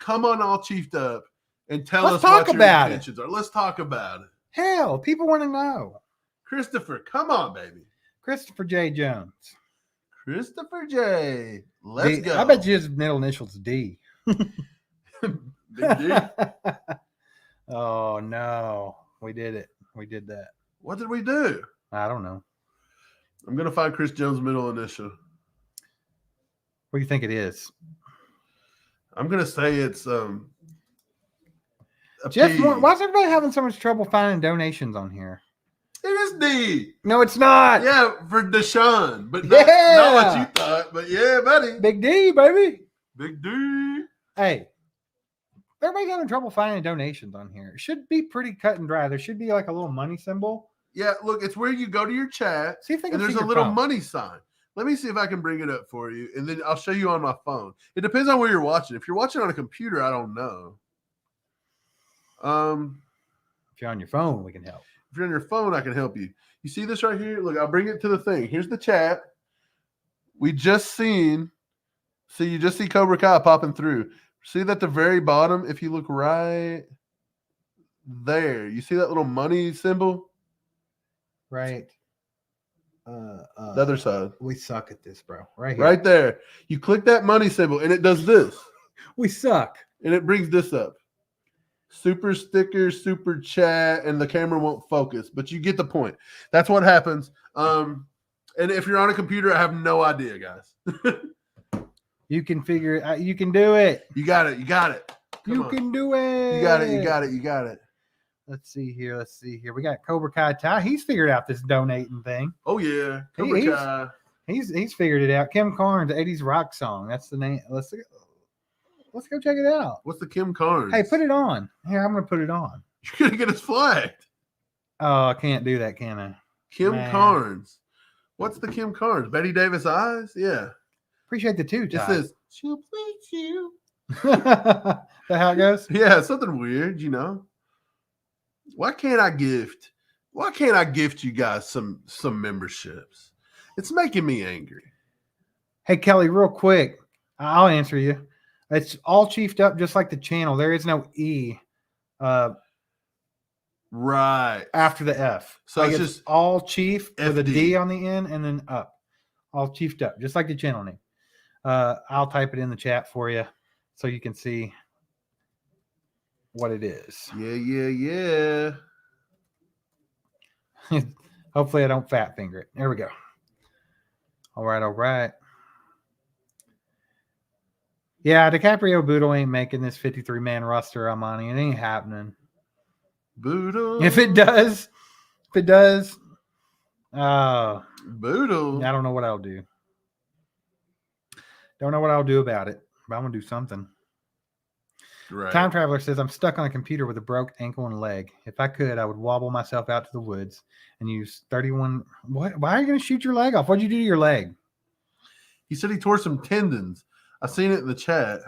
come on All Chiefed Up and tell Let's us talk what your about it. intentions are. Let's talk about it. Hell, people want to know. Christopher, come on, baby. Christopher J. Jones. Christopher J. Let's D. go. I bet you his middle initial's D. Big D. Oh, no. We did it. We did that. What did we do? I don't know. I'm going to find Chris Jones' middle initial. What do you think it is? I'm going to say it's Jeff P. Moore, why is everybody having so much trouble finding donations on here? It is D. No, it's not. Yeah, for Deshaun. But not what you thought. But yeah, buddy. Big D, baby. Big D. Hey, everybody's having trouble finding donations on here. It should be pretty cut and dry. There should be like a little money symbol. Yeah, look, it's where you go to your chat, See if they can and there's see a your little phone. money sign. Let me see if I can bring it up for you, and then I'll show you on my phone. It depends on where you're watching. If you're watching on a computer, I don't know. If you're on your phone, we can help. If you're on your phone, I can help you. You see this right here? Look, I'll bring it to the thing. Here's the chat. We just seen. See, you just see Cobra Kai popping through. See that at the very bottom? If you look right there, you see that little money symbol? Right. The other side. We suck at this, bro. Right here. Right there. You click that money symbol, and it does this. We suck. And it brings this up. Super sticker, super chat, and the camera won't focus, but you get the point. That's what happens. And if you're on a computer, I have no idea, guys. You can figure it out. You can do it. You got it. You got it. You can do it. You got it. You got it. You got it. Let's see here. We got Cobra Kai Ty. He's figured out this donating thing. Oh yeah, Cobra Kai. He's figured it out. Kim Carnes, 80s rock song. That's the name. Let's go check it out. What's the Kim Carnes? Hey, put it on. Here, I'm gonna put it on. You're gonna get us flagged. Oh, I can't do that, can I? Kim Carnes. What's the Kim Carnes? Betty Davis eyes? Yeah. Appreciate the two. It says she'll please you. That how it goes? Yeah, something weird, you know. Why can't I gift you guys some memberships? It's making me angry. Hey Kelly, real quick, I'll answer you. It's all chiefed up just like the channel. There is no E right after the F. So like it's just all chief FD. with a D on the end and then up. All chiefed up, just like the channel name. I'll type it in the chat for you so you can see what it is. Yeah. Hopefully I don't fat finger it. There we go. All right. Yeah, DiCaprio Boodle ain't making this 53-man roster, Amani. It ain't happening. Boodle. If it does, Boodle. I don't know what I'll do. Don't know what I'll do about it, but I'm going to do something. Right. Time Traveler says, I'm stuck on a computer with a broke ankle and leg. If I could, I would wobble myself out to the woods and use 31. What? Why are you going to shoot your leg off? What'd you do to your leg? He said he tore some tendons. I seen it in the chat.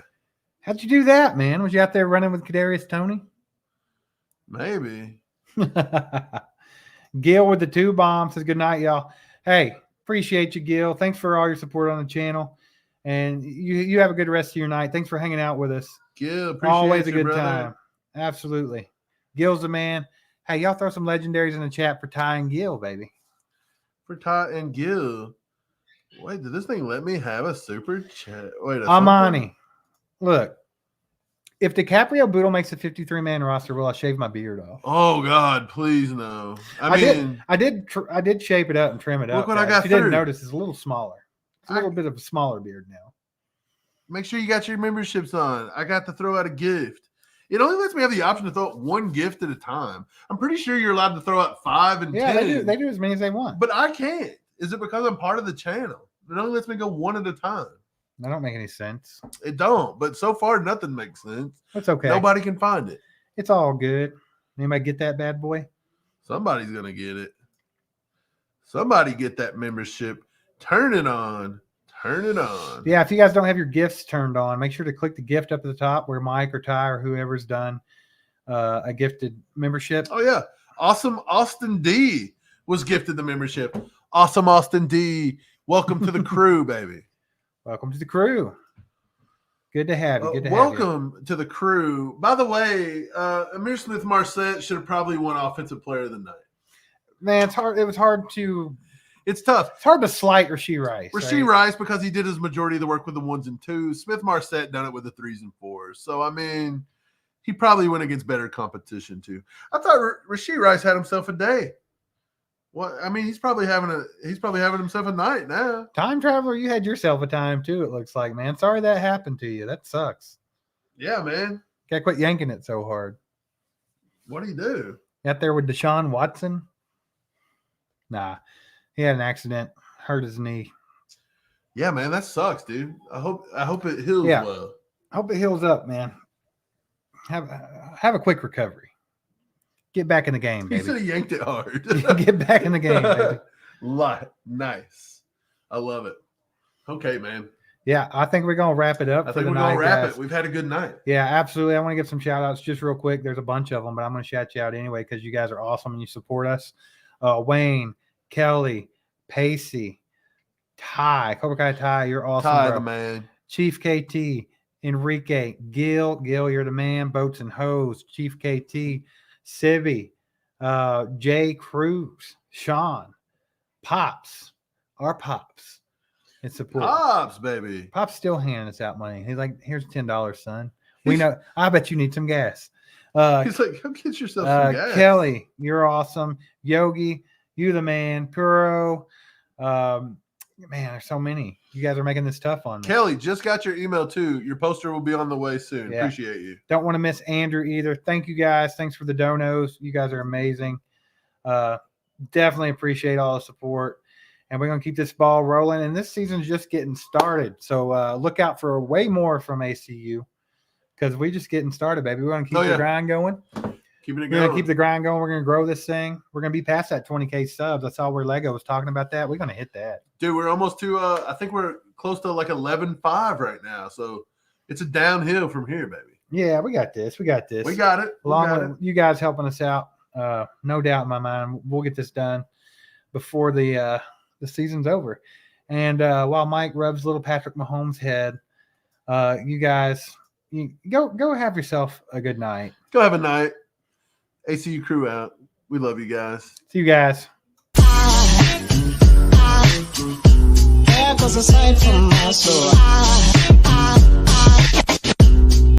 How'd you do that, man? Was you out there running with Kadarius Toney? Maybe. Gil with the 2 bombs says, good night, y'all. Hey, appreciate you, Gil. Thanks for all your support on the channel. And you have a good rest of your night. Thanks for hanging out with us. Gil, appreciate Always a you, good brother. time. Absolutely. Gil's the man. Hey, y'all throw some legendaries in the chat for Ty and Gil, baby. For Ty and Gil. Wait, did this thing let me have a super chat? Wait, Amani, look. If DiCaprio Boodle makes a 53-man roster, will I shave my beard off? Oh God, please no. I did shape it up and trim it up. Look what I got If you didn't through. notice, it's a little smaller. It's a little bit of a smaller beard now. Make sure you got your memberships on. I got to throw out a gift. It only lets me have the option to throw out 1 gift at a time. I'm pretty sure you're allowed to throw out 5 and 10. They do as many as they want. But I can't. Is it because I'm part of the channel? It only lets me go 1 at a time. That don't make any sense. It don't. But so far, nothing makes sense. That's okay. Nobody can find it. It's all good. Anybody get that bad boy? Somebody's going to get it. Somebody get that membership. Turn it on. Turn it on. Yeah, if you guys don't have your gifts turned on, make sure to click the gift up at the top where Mike or Ty or whoever's done a gifted membership. Oh, yeah. Awesome Austin D was gifted the membership. Awesome Austin D. Welcome to the crew, baby. Welcome to the crew. Good to have you. Good to have you. Welcome to the crew. By the way, Amir Smith-Marset should have probably won Offensive Player of the Night. Man, it's hard. It was hard to. It's tough. It's hard to slight Rashee Rice. Rashee Rice, because he did his majority of the work with the 1s and 2s. Smith-Marset done it with the 3s and 4s. So, I mean, he probably went against better competition, too. I thought Rashee Rice had himself a day. Well, I mean, he's probably having himself a night now. Time Traveler, you had yourself a time, too, it looks like, man. Sorry that happened to you. That sucks. Yeah, man. Got to quit yanking it so hard. What do you do? Out there with Deshaun Watson? Nah. He had an accident, hurt his knee. Yeah, man, that sucks, dude. I hope it heals well. I hope it heals up, man. Have a quick recovery. Get back in the game, baby. He said he yanked it hard. Get back in the game, baby. Nice. I love it. Okay, man. Yeah, I think we're gonna wrap it up I for think the we're night. gonna wrap guys. it. We've had a good night. Yeah, absolutely. I want to give some shout outs just real quick. There's a bunch of them, but I'm going to shout you out anyway because you guys are awesome and you support us. Wayne, Kelly, Pacey, Ty, Cobra Kai Ty, you're awesome, Ty bro. the man. Chief KT, Enrique, Gil, you're the man. Boats and Hose, Chief KT, Sibby, Jay Cruz, Sean, Pops, our Pops. It's support. Pops, baby. Pop's still handing us out money. He's like, here's $10, son. We know. I bet you need some gas. He's like, go get yourself some gas. Kelly, you're awesome. Yogi, you the man. Puro. Man, there's so many. You guys are making this tough on me. Kelly, just got your email too. Your poster will be on the way soon. Yeah. Appreciate you. Don't want to miss Andrew either. Thank you guys. Thanks for the donos. You guys are amazing. Definitely appreciate all the support. And we're going to keep this ball rolling. And this season's just getting started. So look out for way more from ACU because we're just getting started, baby. We're going to keep the grind going. Keeping it We're going. going to keep the grind going. We're going to grow this thing. We're going to be past that 20K subs. I saw where Lego was talking about that. We're going to hit that. Dude, we're almost to, I think we're close to like 11.5 right now. So it's a downhill from here, baby. Yeah, we got this. We got this. We got it. Along with you guys helping us out. No doubt in my mind. We'll get this done before the season's over. And while Mike rubs little Patrick Mahomes' head, you guys go have yourself a good night. Go have a night. ACU crew out. We love you guys. See you guys. There goes a sight from my soul.